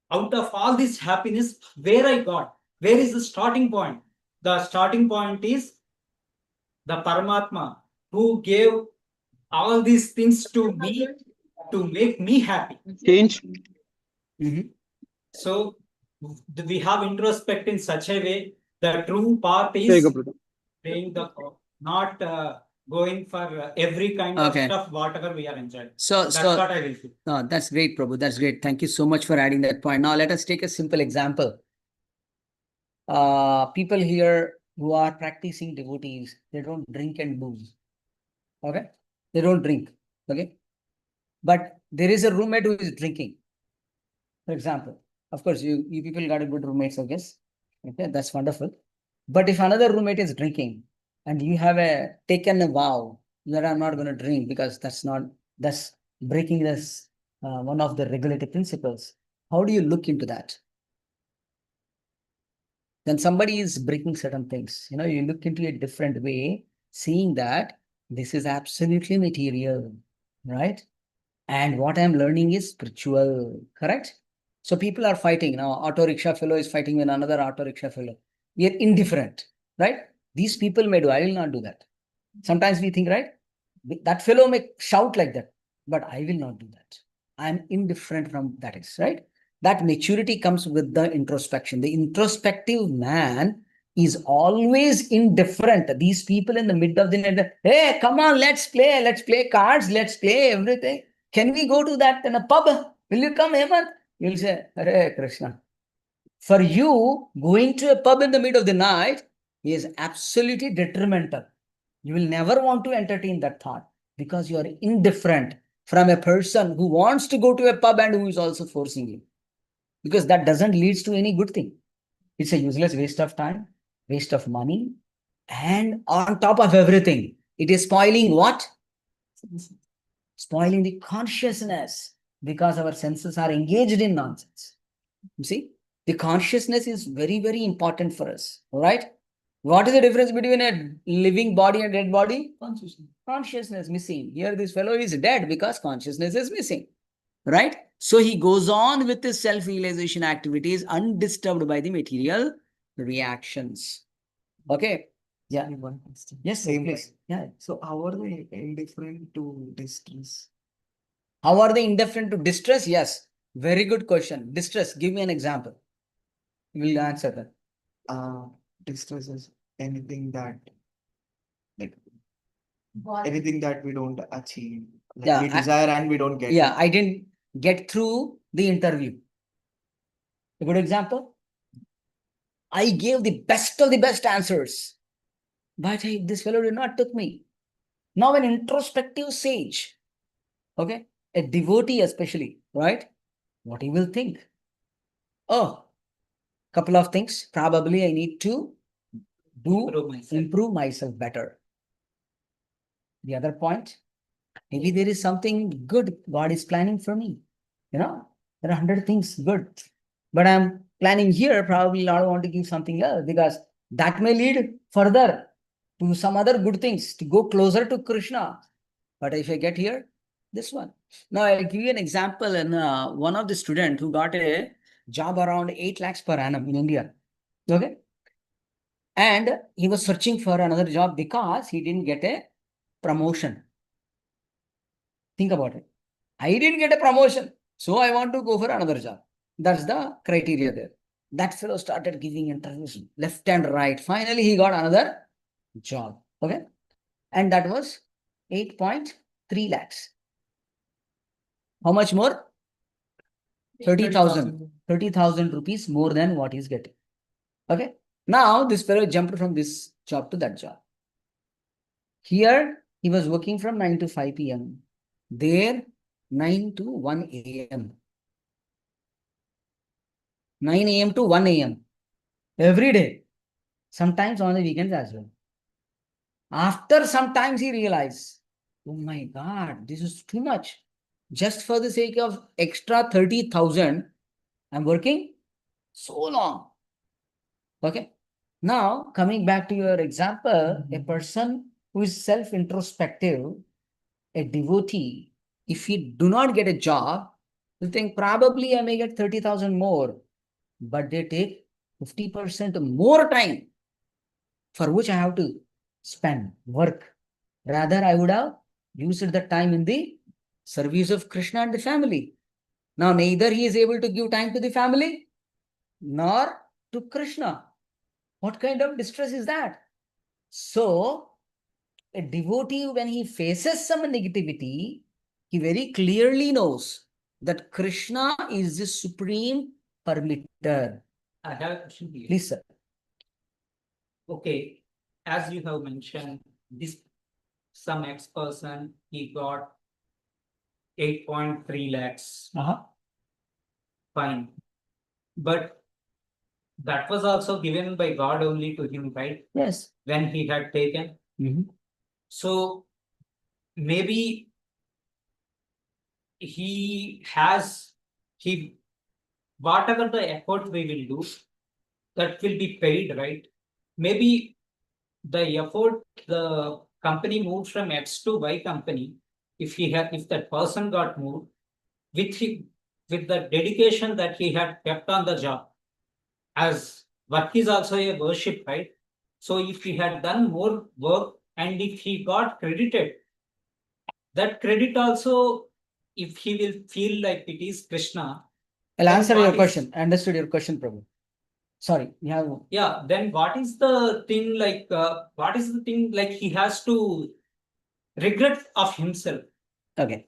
out of all this happiness, where I got, where is the starting point? The starting point is the Paramatma who gave all these things to me to make me happy. Change. So we have introspect in such a way. The true path There you is go, brother. playing the not going for every kind of Okay. stuff, whatever we are enjoying. So, That's what I will feel. no, that's great, Prabhu. That's great. Thank you so much for adding that point. Now, let us take a simple example. People here who are practicing devotees, they don't drink and booze. Okay? They don't drink. Okay? But there is a roommate who is drinking. For example, of course, you people got a good roommates, I guess. Okay, that's wonderful. But if another roommate is drinking and you have taken a vow that I'm not going to drink because that's breaking this one of the regulative principles, how do you look into that? Then somebody is breaking certain things. You look into a different way, seeing that this is absolutely material, right? And what I'm learning is spiritual, correct? So people are fighting now. Auto rickshaw fellow is fighting with another auto rickshaw fellow. We are indifferent, right? These people may do. I will not do that. Sometimes we think, right? That fellow may shout like that, but I will not do that. I'm indifferent from that is, right? That maturity comes with the introspection. The introspective man is always indifferent. These people in the mid of the night, hey, come on, let's play cards, let's play everything. Can we go to that in a pub? Will you come, Hemant? You'll say, Hare Krishna. For you, going to a pub in the middle of the night is absolutely detrimental. You will never want to entertain that thought because you are indifferent from a person who wants to go to a pub and who is also forcing you. Because that doesn't lead to any good thing. It's a useless waste of time, waste of money, and on top of everything, it is spoiling what? Spoiling the consciousness because our senses are engaged in nonsense. You see, the consciousness is very, very important for us. All right. What is the difference between a living body and dead body? Consciousness. Consciousness missing. Here, this fellow is dead because consciousness is missing. Right? So he goes on with his self-realization activities undisturbed by the material reactions. Okay. Yeah. One question. Yes, Same please. Yeah. So how are they indifferent to distress? How are they indifferent to distress? Yes. Very good question. Distress. Give me an example. We'll answer that. Distress is anything that like What? anything that we don't achieve. Like Yeah, we desire and we don't get Yeah, it. I didn't get through the interview. A good example? I gave the best of the best answers, but this fellow did not took me. Now an introspective sage, okay, a devotee especially, right? What he will think? Oh, couple of things. Probably I need to improve myself better. The other point, maybe there is something good God is planning for me. There are 100 things good, but I'm planning here. Probably I want to give something else because that may lead further to some other good things to go closer to Krishna. But if I get here, this one. Now I'll give you an example. And one of the student who got a job around 8 lakhs per annum in India. Okay. And he was searching for another job because he didn't get a promotion. Think about it. I didn't get a promotion. So I want to go for another job. That's the criteria there. That fellow started giving interviews left and right. Finally, he got another job. Okay. And that was 8.3 lakhs. How much more? 30,000. 30,000 rupees more than what he's getting. Okay. Now this fellow jumped from this job to that job. Here he was working from 9 to 5 p.m. There 9 to 1 a.m. 9 a.m. to 1 a.m. every day. Sometimes on the weekends as well. After some times he realized, oh my God, this is too much. Just for the sake of extra 30,000, I'm working so long. Okay. Now, coming back to your example, a person who is self-introspective, a devotee, if he do not get a job, will think probably I may get 30,000 more, but they take 50% more time for which I have to spend, work. Rather, I would have used the time in the service of Krishna and the family. Now, neither he is able to give time to the family nor to Krishna. What kind of distress is that? So, a devotee, when he faces some negativity, he very clearly knows that Krishna is the supreme permitter. I have a question here. Please, sir. Okay, as you have mentioned, this some ex-person, he got 8.3 lakhs. Fine. But that was also given by God only to him, right? Yes. When he had taken. So maybe he whatever the effort we will do, that will be paid, right? Maybe the effort, the company moved from X to Y company. If that person got moved with the dedication that he had kept on the job, as work is also a worship, right? So if he had done more work and if he got credited, that credit also, if he will feel like it is Krishna. I'll then answer what your is- question. I understood your question, Prabhu. Sorry. Yeah, then what is the thing like he has to regret of himself? Okay.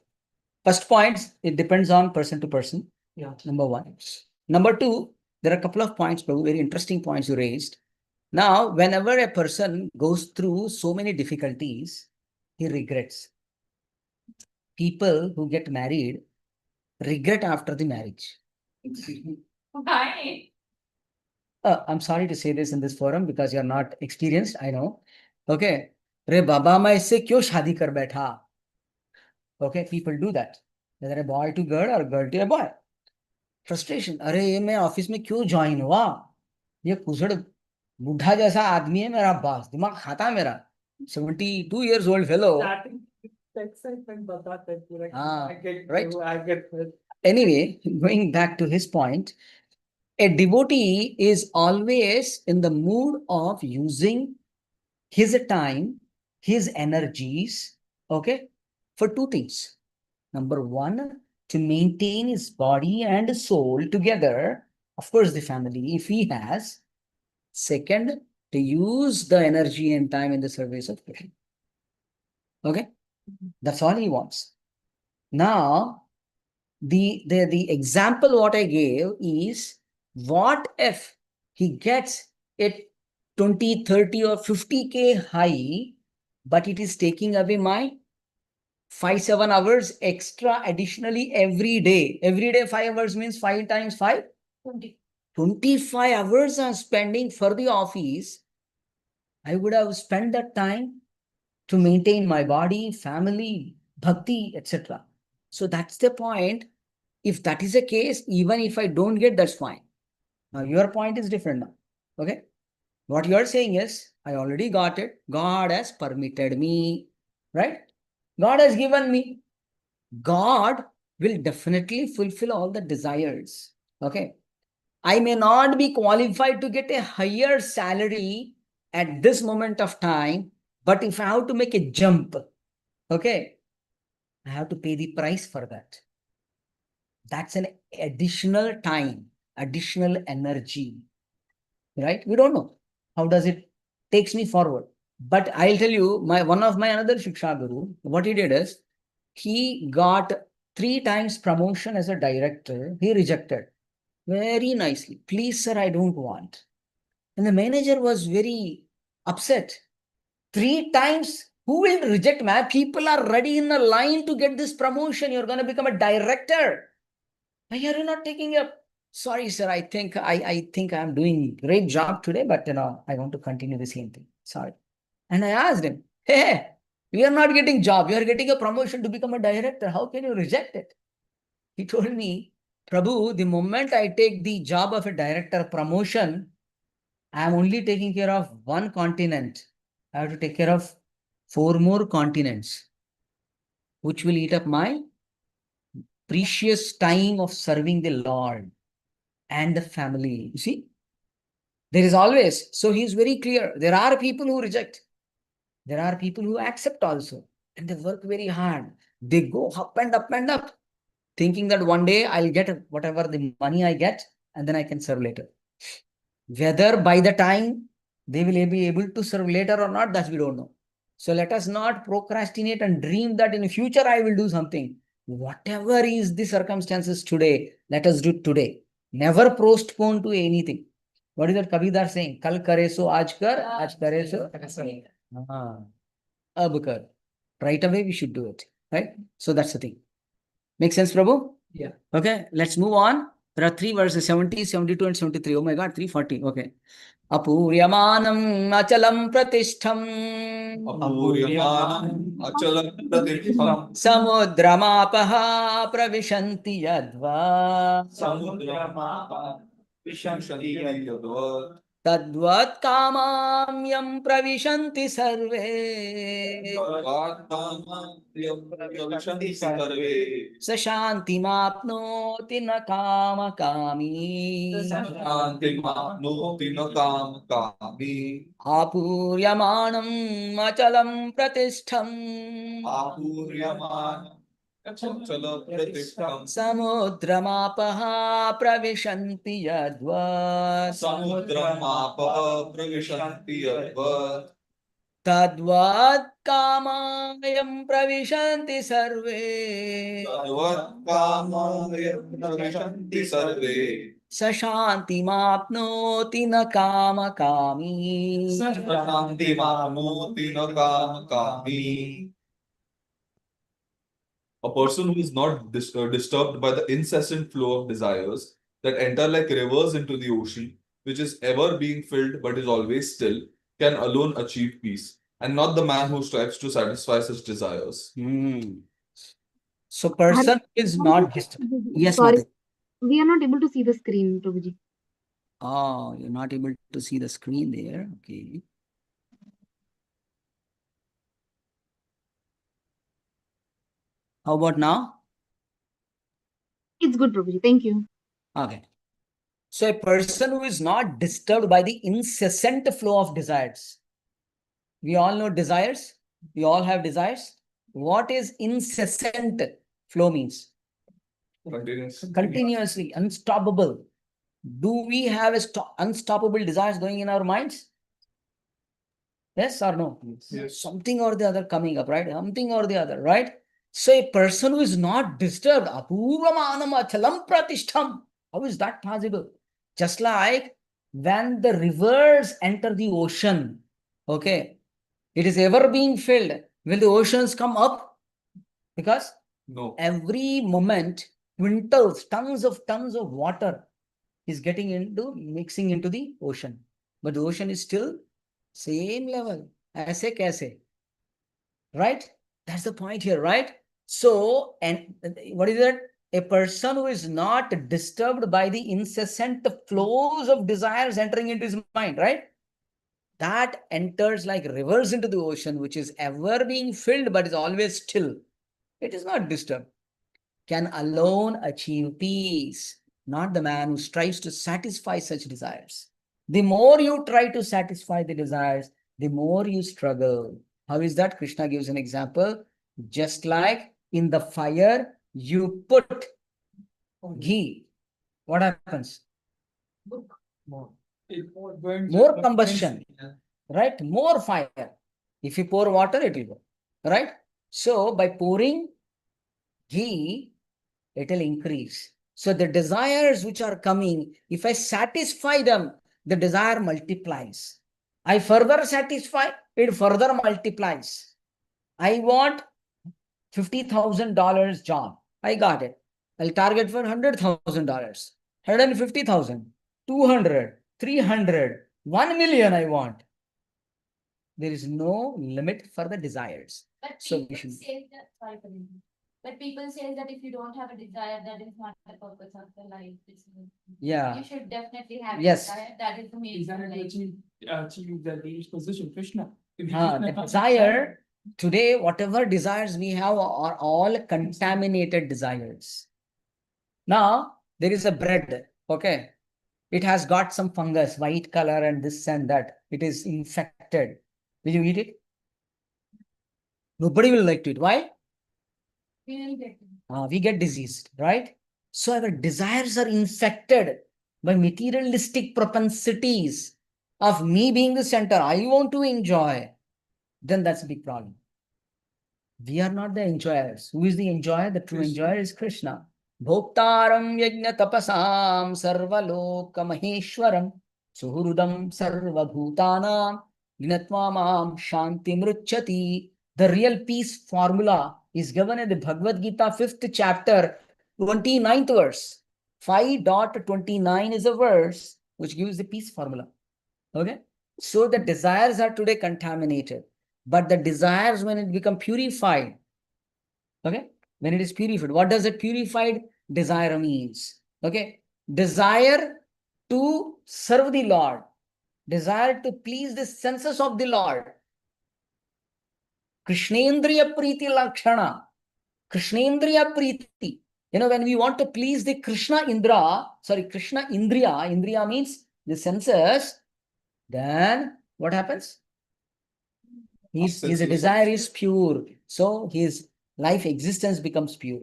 First point, it depends on person to person. Yeah. Number one. Number two, there are a couple of points, Prabhu, very interesting points you raised. Now, whenever a person goes through so many difficulties, he regrets. People who get married regret after the marriage. Why? I'm sorry to say this in this forum because you're not experienced, I know. Okay. Re baba मैं इससे क्यों शादी कर बैठा? Okay, people do that. Whether a boy to girl or girl to a boy. Frustration. अरे ये मैं office में क्यों ज्वाइन हुआ? ये कुजड़ बुढ़ा जैसा आदमी है मेरा बॉस, दिमाग खाता है मेरा. 72 years old fellow. Right. Anyway, going back to his point, a devotee is always in the mood of using his time, his energies, okay, for two things. Number one, to maintain his body and soul together, of course, the family, if he has. Second, to use the energy and time in the service of Krishna. Okay, that's all he wants. Now, the example what I gave is, what if he gets a 20, 30 or 50K high, but it is taking away my 5-7 hours extra additionally every day. Every day 5 hours means 5 times 5? 20. 25 hours I'm spending for the office. I would have spent that time to maintain my body, family, bhakti, etc. So that's the point. If that is the case, even if I don't get, that's fine. Now your point is different now. Okay. What you're saying is, I already got it. God has permitted me, right? God has given me. God will definitely fulfill all the desires. Okay. I may not be qualified to get a higher salary at this moment of time, but if I have to make a jump, okay, I have to pay the price for that. That's an additional time, additional energy, right? We don't know. How does it takes me forward? But I'll tell you, one of my another Shiksha Guru, what he did is, he got 3 times promotion as a director. He rejected very nicely. Please, sir, I don't want. And the manager was very upset. 3 times? Who will reject, man? People are ready in a line to get this promotion. You're going to become a director. Why are you not taking up? Sorry, sir. I think I'm doing great job today, but I want to continue the same thing. Sorry. And I asked him, hey, we are not getting job. You are getting a promotion to become a director. How can you reject it? He told me, Prabhu, the moment I take the job of a director promotion, I am only taking care of one continent. I have to take care of 4 more continents, which will eat up my precious time of serving the Lord and the family. You see, there is always, so he's very clear. There are people who reject. There are people who accept also. And they work very hard. They go up and up and up, thinking that one day I'll get whatever the money I get, and then I can serve later. Whether by the time they will be able to serve later or not, that we don't know. So let us not procrastinate and dream that in future I will do something. Whatever is the circumstances today, let us do it today. Never postpone to anything. What is that Kabir saying? Kal kare so aaj kar, aaj kare so ab kar. Right away we should do it. Right? So that's the thing. Make sense, Prabhu? Yeah. Okay, let's move on. There are 3 verses, 70, 72, and 73. Oh my God, 340. Okay. Apuryamanam achalam pratishtham Apuryamanam achalam pratishtham samudramapaha pravishanti yadva samudramapa vishanti yadvat tadvat kamamyam pravishanti sarve pravishanti sarve sa shantimapnoti na kama kami shantimapnoti na kam kami Apuryamanam achalam pratishtham apuryamanam achalam pratishtham samudramapaha pravishanti yadvat samudramapa pravishanti yadvat tadvat kamayam pravishanti sarve tadvat kamaya pravishanti sarve sa shantimapnoti na kama kami shantimapnoti na kam kami. A person who is not disturbed by the incessant flow of desires that enter like rivers into the ocean, which is ever being filled but is always still, can alone achieve peace, and not the man who strives to satisfy such desires. So person is not disturbed. Yes, Sorry, Mother. we are not able to see the screen, Prabhuji. Oh, you're not able to see the screen there. Okay. How about now? It's good, Prabhuji. Thank you. Okay. So a person who is not disturbed by the incessant flow of desires. We all know desires. We all have desires. What is incessant flow means? Continuously, unstoppable. Do we have unstoppable desires going in our minds? Yes or no? Yes. Something or the other coming up, right? Something or the other, right? So a person who is not disturbed, apurvamanam achalam pratishtham. How is that possible? Just like when the rivers enter the ocean, okay, it is ever being filled. Will the oceans come up? Because No. every moment, quintals, tons of water is getting into, mixing into the ocean. But the ocean is still same level. Aise kaise? Right? That's the point here, right? So, and what is that? A person who is not disturbed by the incessant flows of desires entering into his mind, right? That enters like rivers into the ocean, which is ever being filled but is always still. It is not disturbed. Can alone achieve peace, not the man who strives to satisfy such desires. The more you try to satisfy the desires, the more you struggle. How is that? Krishna gives an example. Just like in the fire, you put ghee, what happens? More. It more burns. More combustion. Yeah. Right? More fire. If you pour water, it will go. Right? So by pouring ghee, it will increase. So the desires which are coming, if I satisfy them, the desire multiplies. I further satisfy, it further multiplies. I want $50,000 job. I got it. I'll target for $100,000, 150,000, 200, 300, 1 million I want. There is no limit for the desires. But So we people should- say that, sorry for interrupting. But people say that if you don't have a desire, that is not the purpose of the life. Yeah. You should definitely have Yes. a desire. That is the main Desire to achieve the leader's position, Krishna. If The Krishna comes desire, today, whatever desires we have are all contaminated desires. Now, there is a bread, okay? It has got some fungus, white color and this and that. It is infected. Will you eat it? Nobody will like to eat. Why? We get diseased, right? So our desires are infected by materialistic propensities of me being the center. I want to enjoy. Then that's a big problem. We are not the enjoyers. Who is the enjoyer? The true Krishna. enjoyer is Krishna. Bhoktaram yajna tapasam sarvaloka maheshwaram suhrudam sarvabhutanam gnatva shanti mruchati. The real peace formula is given in the Bhagavad Gita 5th chapter 29th verse. 5.29 is a verse which gives the peace formula. Okay? So the desires are today contaminated. But the desires, when it become purified, okay, when it is purified, what does a purified desire means? Okay, desire to serve the Lord, desire to please the senses of the Lord. Krishnendriya Priti Lakshana, Krishnendriya Priti. You know, when we want to please the Krishna Indra, Krishna Indriya, Indriya means the senses, then what happens? His desire is pure. So his life existence becomes pure.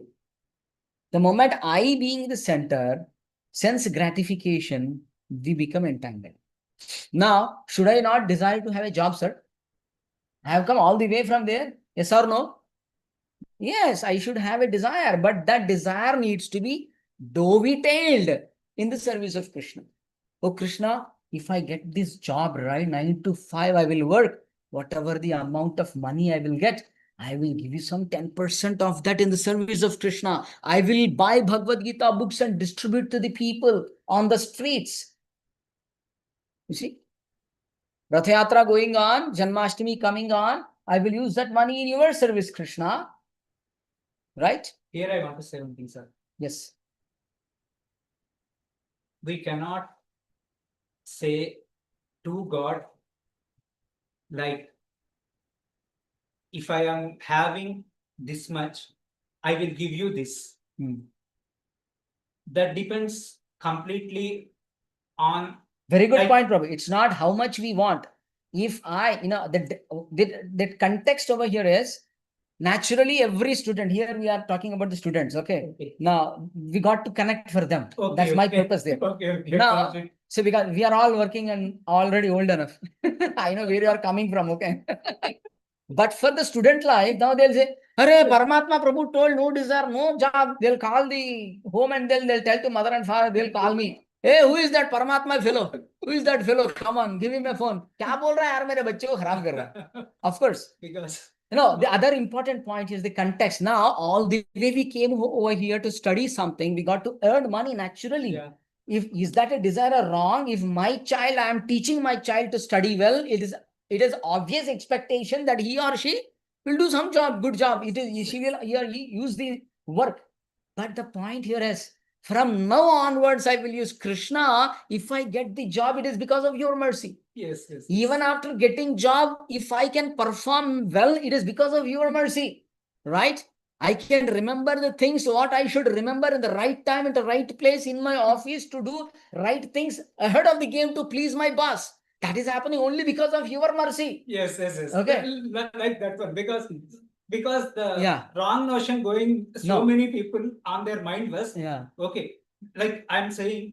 The moment I being the center, sense gratification, we become entangled. Now, should I not desire to have a job, sir? I have come all the way from there. Yes or no? Yes, I should have a desire, but that desire needs to be dovetailed in the service of Krishna. Oh, Krishna, if I get this job, right, 9 to 5, I will work. Whatever the amount of money I will get, I will give you some 10% of that in the service of Krishna. I will buy Bhagavad Gita books and distribute to the people on the streets. You see? Rath Yatra going on, Janmashtami coming on. I will use that money in your service, Krishna. Right? Here I want to say one thing, sir. Yes. We cannot say to God, like, if I am having this much, I will give you this. That depends completely on. Very good Like- point, Prabhu. It's not how much we want. If I, the context over here is naturally every student, here we are talking about the students, okay? Now, we got to connect for them. Okay, That's my okay. purpose there. Okay. Now, so because we are all working and already old enough. I know where you are coming from, okay? But for the student life, now they'll say, Hare, Paramatma Prabhu told no desire, no job. They'll call the home and they'll tell to mother and father, they'll call me. Hey, who is that Paramatma fellow? Who is that fellow? Come on, give him a phone. क्या बोल रहा है यार मेरे बच्चे को खराब कर रहा है? Of course. Because The other important point is the context. Now, all the way we came over here to study something, we got to earn money naturally. Yeah. Is that a desire wrong? If my child, I am teaching my child to study well, it is obvious expectation that he or she will do some job, good job. She will he use the work. But the point here is, from now onwards, I will use Krishna. If I get the job, it is because of your mercy. yes. Even after getting job, if I can perform well, it is because of your mercy, right? I can remember the things what I should remember in the right time, in the right place, in my office to do right things ahead of the game to please my boss. That is happening only because of your mercy. Yes. Okay. Like that one, because because the Yeah. wrong notion going so No. many people on their mind was, Yeah. okay, like I'm saying,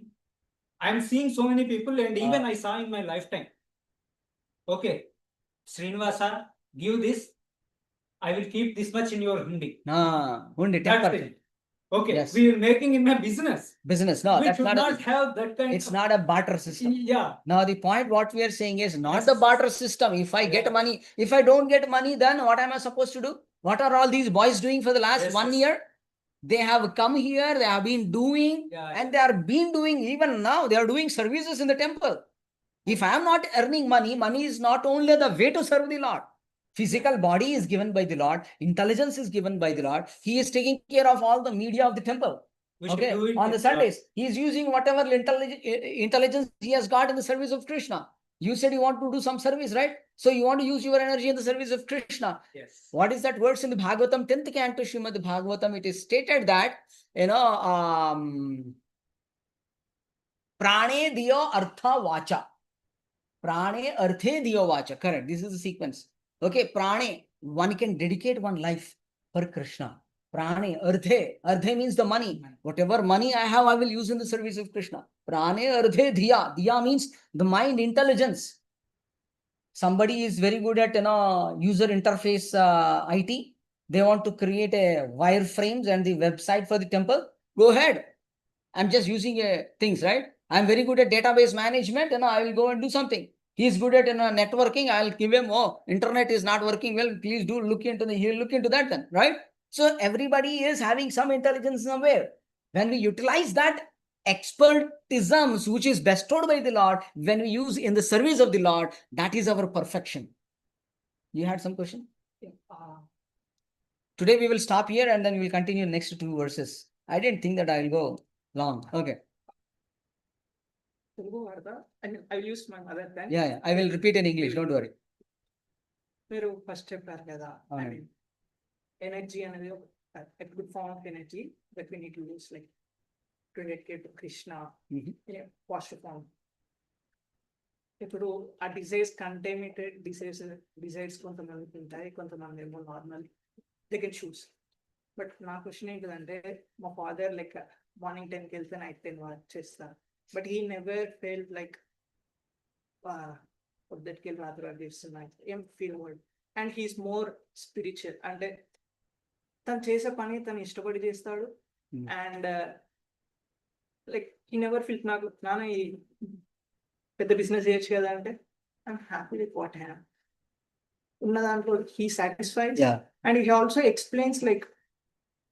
I'm seeing so many people and even Ah. I saw in my lifetime. Okay, Srinivasa, give this. I will keep this much in your hundi. Hundi, That's 10%. it. Okay, Yes. we are making in a business. Business. No, We that's should not not a, have that kind it's of. not a barter system. Yeah, Now, the point what we are saying is not Yes. the barter system. If I get Yeah. money, if I don't get money, then what am I supposed to do? What are all these boys doing for the last Yes, 1 yes. year? They have come here, they have been doing, Yeah, and they are been doing, even now, they are doing services in the temple. If I am not earning money, money is not only the way to serve the Lord. Physical body is given by the Lord, intelligence is given by the Lord. He is taking care of all the media of the temple. we should Okay, do it on the with Sundays, he is using whatever intelligence he has got in the service of Krishna. You said you want to do some service, right? So you want to use your energy in the service of Krishna. Yes. What is that verse in the Bhagavatam, 10th canto Srimad Bhagavatam? It is stated that, Prane Diyo Artha Vacha. Prane Arthe Diyo Vacha. Correct. This is the sequence. Okay, Prane, one can dedicate one life for Krishna. Prane, Arthe means the money. Whatever money I have, I will use in the service of Krishna. Prane, Arthe, Dhiya. Dhiya means the mind, intelligence. Somebody is very good at user interface IT. They want to create a wireframes and the website for the temple. Go ahead. I'm just using things, right? I'm very good at database management and I will go and do something. He's good at networking. I'll give him, internet is not working well. Please do look into he'll look into that then, right? So everybody is having some intelligence somewhere. When we utilize that expertisms which is bestowed by the Lord, when we use in the service of the Lord, that is our perfection. You had some question? Yeah. Today we will stop here and then we will continue next 2 verses. I didn't think that I will go long. Okay. Telugu varda, and I will use my mother tongue. Yeah, I will repeat in English. Don't worry. మీరు first చెప్పారు కదా, I అవునండి. mean, energy అనేది a good form of energy that we need to use like to dedicate to Krishna Mhm. in a positive form. ఇప్పుడు ఆ desires కొంతమందికి ఉంటాయి, కొంతమంది ఏమో normal they can choose. But నా క్వశ్చన్ ఏంటిదంటే, మా ఫాదర్ లైక్ మార్నింగ్ 10కి వెళ్తే నైట్ 10 వర్క్ చేస్తారు, but he never felt like పొద్దుటికి వెళ్ళి రాత్రి వర్క్ చేస్తున్నాయి ఏం ఫీల్ అవ్వడు. అండ్ హీఈస్ మోర్ స్పిరిచువల్, అంటే తను చేసే పని తను ఇష్టపడి చేస్తాడు. And like he never feel నాకు నాన్న ఈ పెద్ద బిజినెస్ చేయొచ్చు కదా అంటే, I'm happy with what I have. ఉన్న దాంట్లో he satisfied. And he also explains like,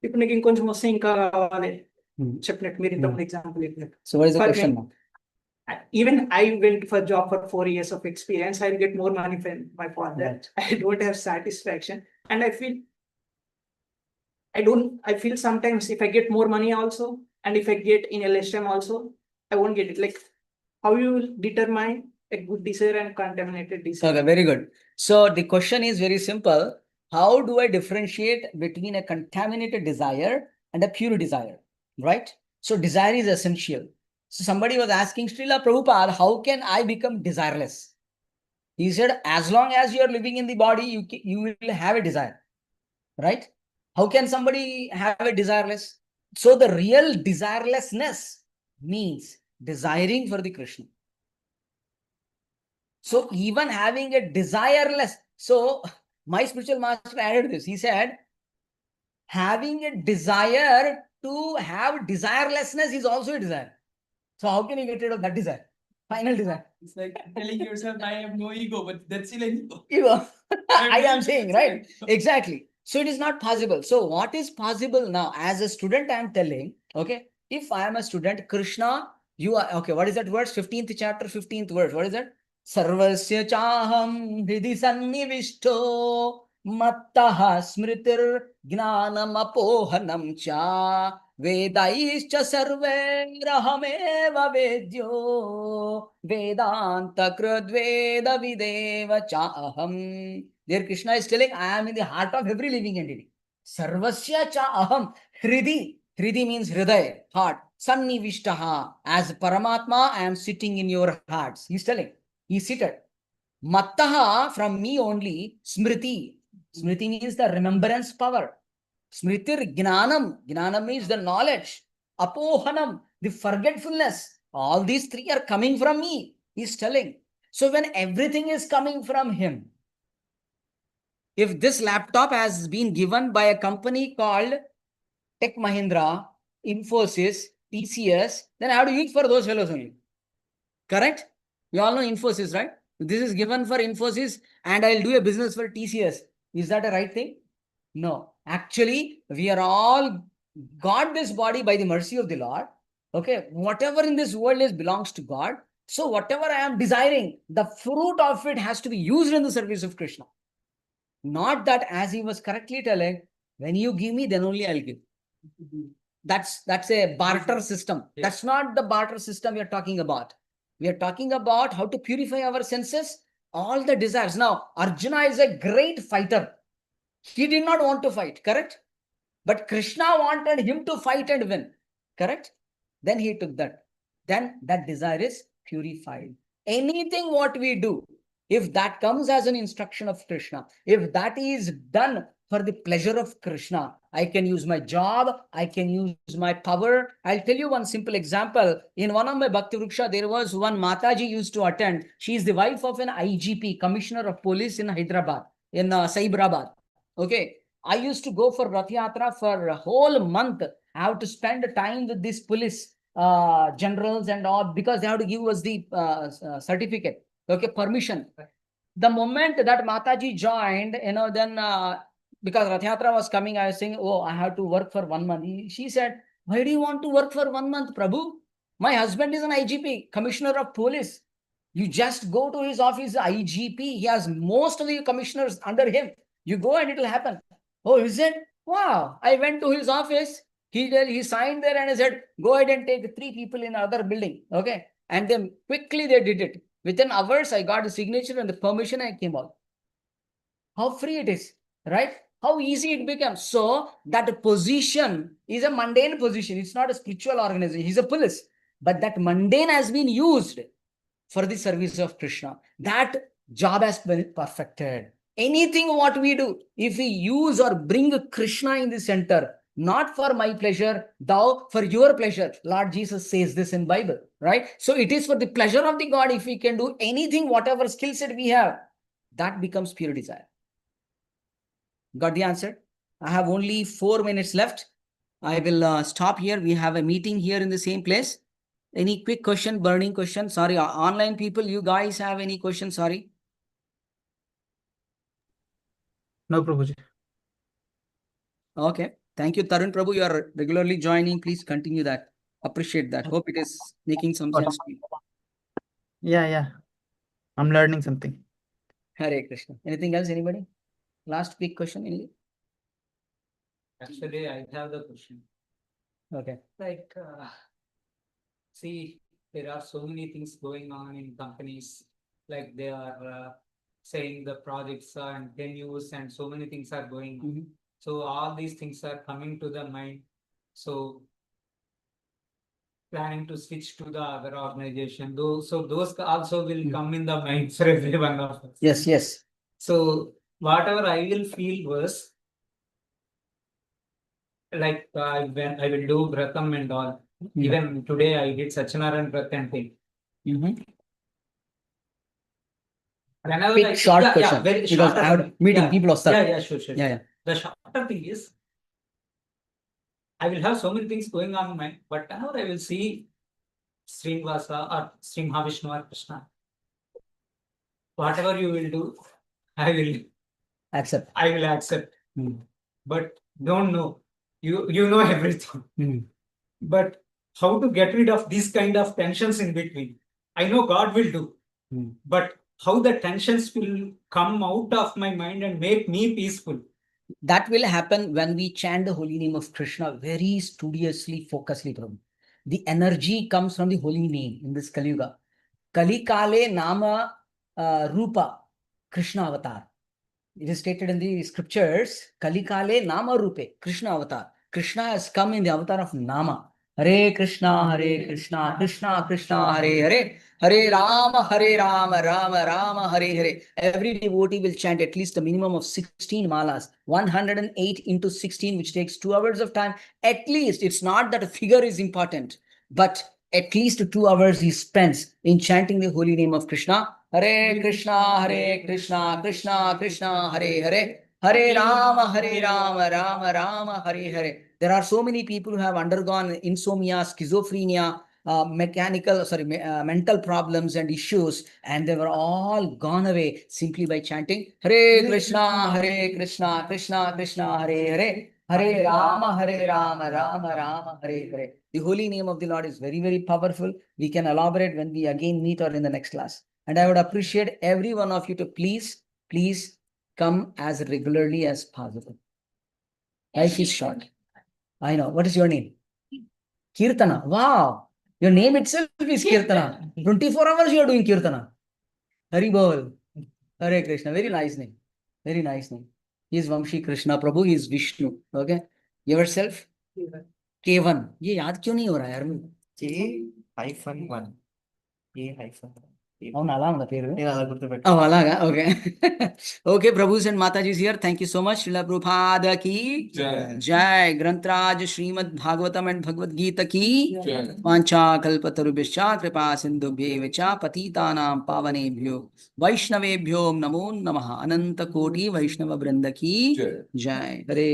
ఇప్పుడు నీకు ఇంకొంచెం వస్తే ఇంకా కావాలి చెప్పినట్టు మీరు ఇంతకుముందు ఎగ్జాంపుల్ చెప్పినట్టు. So what is the For question me, now? even I went for job for 4 years of experience, I'll get more money from my father. Right. I don't have satisfaction, and I feel sometimes if I get more money also, and if I get in a less time also, I won't get it. Like, how you will determine a good desire and contaminated desire? Okay, very good. So the question is very simple. How do I differentiate between a contaminated desire and a pure desire? Right? So desire is essential. So somebody was asking Srila Prabhupada, how can I become desireless? He said, as long as you are living in the body, you will have a desire. Right? How can somebody have a desireless? So the real desirelessness means desiring for the Krishna. So even having a desireless, so my spiritual master added this. He said, having a desire to have desirelessness is also a desire. So how can you get rid of that desire? Final desire. It's like telling yourself, I have no ego, but that's still an ego. Ego. I am really saying, that's right? right. Exactly. So it is not possible. So what is possible now? As a student, I am telling, okay, if I am a student, Krishna, you are, okay, what is that verse? 15th chapter, 15th verse. What is that? Sarvasya chaham hridi sannivishto mattaha smritir gnanam apohanam cha vedaischa sarverahameva vedyo vedanta krudveda videva chaham. There Krishna is telling, I am in the heart of every living entity. Sarvasya cha aham hridi. Hridi means hriday, heart. Sannivishtaha. As Paramatma, I am sitting in your hearts. He's telling. He's seated. Mattaha, from me only. Smriti. Smriti means the remembrance power. Smritir Gnanam. Gnanam means the knowledge. Apohanam, the forgetfulness. All these three are coming from me, he's telling. So when everything is coming from him, if this laptop has been given by a company called Tech Mahindra, Infosys, TCS, then I have to use for those fellows only. Correct? You all know Infosys, right? This is given for Infosys and I'll do a business for TCS. Is that a right thing? No. Actually, we are all got this body by the mercy of the Lord. Okay. Whatever in this world is belongs to God. So whatever I am desiring, the fruit of it has to be used in the service of Krishna. Not that, as he was correctly telling, when you give me, then only I'll give. That's a barter system. That's not the barter system we are talking about. We are talking about how to purify our senses, all the desires. Now, Arjuna is a great fighter. He did not want to fight, correct? But Krishna wanted him to fight and win, correct? Then he took that. Then that desire is purified. Anything what we do, if that comes as an instruction of Krishna, if that is done for the pleasure of Krishna, I can use my job, I can use my power. I'll tell you one simple example. In one of my Bhakti Vriksha, there was one Mataji used to attend. She is the wife of an IGP, Commissioner of Police in Hyderabad, in Cyberabad. Okay. I used to go for Rath Yatra for a whole month. I have to spend time with these police generals and all because they have to give us the certificate. Okay, permission. The moment that Mataji joined, then because Rath Yatra was coming, I was saying, oh, I have to work for 1 month. She said, why do you want to work for 1 month, Prabhu? My husband is an IGP, Commissioner of Police. You just go to his office, IGP. He has most of the commissioners under him. You go and it will happen. Oh, is it? Wow. I went to his office. He signed there and I said, go ahead and take 3 people in another building. Okay. And then quickly they did it. Within hours, I got the signature and the permission. I came out. How free it is, right? How easy it becomes. So that position is a mundane position. It's not a spiritual organization. He's a police. But that mundane has been used for the service of Krishna. That job has been perfected. Anything what we do, if we use or bring Krishna in the center, not for my pleasure, thou for your pleasure. Lord Jesus says this in Bible, right? So it is for the pleasure of the God. If we can do anything, whatever skill set we have, that becomes pure desire. Got the answer? I have only 4 minutes left. I will stop here. We have a meeting here in the same place. Any quick question, burning question? Sorry, online people, you guys have any questions? Sorry. No, Prabhuji. Okay. Thank you, Tarun Prabhu. You are regularly joining. Please continue that. Appreciate that. Hope it is making some sense to you. Yeah. I'm learning something. Hare Krishna. Anything else? Anybody? Last quick question. Any? Actually, I have the question. Okay. Like, see, there are so many things going on in companies. Like they are saying the projects and venues and so many things are going on. So all these things are coming to the mind. So planning to switch to the other organization. Those also will come in the mind for every one of us. Yes. So whatever I will feel was like when I will do Vratam and all. Even today I did Satyanarayan Vrat and thing. Quick, short question. Very because short. I have meeting people of Sure. Yeah. The shorter thing is, I will have so many things going on in mind, but whenever I will see Srinivasa or Sri Mahavishnu or Krishna, whatever you will do, I will accept. But don't know. You know everything. But how to get rid of these kind of tensions in between? I know God will do. But how the tensions will come out of my mind and make me peaceful? That will happen when we chant the holy name of Krishna very studiously, focusedly, Prabhu. The energy comes from the holy name in this Kali Yuga. Kali Kale Nama Rupa, Krishna Avatar. It is stated in the scriptures, Kali Kale Nama Rupe, Krishna Avatar. Krishna has come in the avatar of Nama. Hare Krishna, Krishna Krishna, Hare Hare, Hare Rama, Rama Rama, Hare Hare. Every devotee will chant at least a minimum of 16 malas, 108 into 16, which takes 2 hours of time. At least, it's not that a figure is important, but at least 2 hours he spends in chanting the holy name of Krishna. Hare Krishna, Krishna Krishna, Hare Hare, Hare Rama, Rama Rama, Hare Hare. There are so many people who have undergone insomnia, schizophrenia, mental problems and issues, and they were all gone away simply by chanting Hare Krishna, Krishna Krishna, Hare Hare, Hare Rama, Rama Rama, Hare Hare. The holy name of the Lord is very, very powerful. We can elaborate when we again meet or in the next class. And I would appreciate every one of you to please come as regularly as possible. Life is short. I know. What is your name? Kirtana. Wow. Your name itself is Kirtana. 24 hours you are doing Kirtana. Hari Bol. Hare Krishna. Very nice name. Very nice name. He is Vamshi Krishna Prabhu. He is Vishnu. Okay. Yourself? K1. ये याद क्यों नहीं हो रहा है यार? K-1. A-1. అవును అలా ఉందా పేరు? నేను అలా గుర్తుపెట్టు. Oh, అలాగా okay okay prabhus and matajis here thank you so much Srila Prabhupada की जय ग्रंथराज श्रीमद् भागवतम एंड भगवद गीता की वांछा कल्पतरुभ्यश्च कृपा सिंधुभ्येव च पतितानां पावनेभ्यो वैष्णवेभ्यो नमो नमः अनंत कोटि वैष्णव वृंद की जय हरे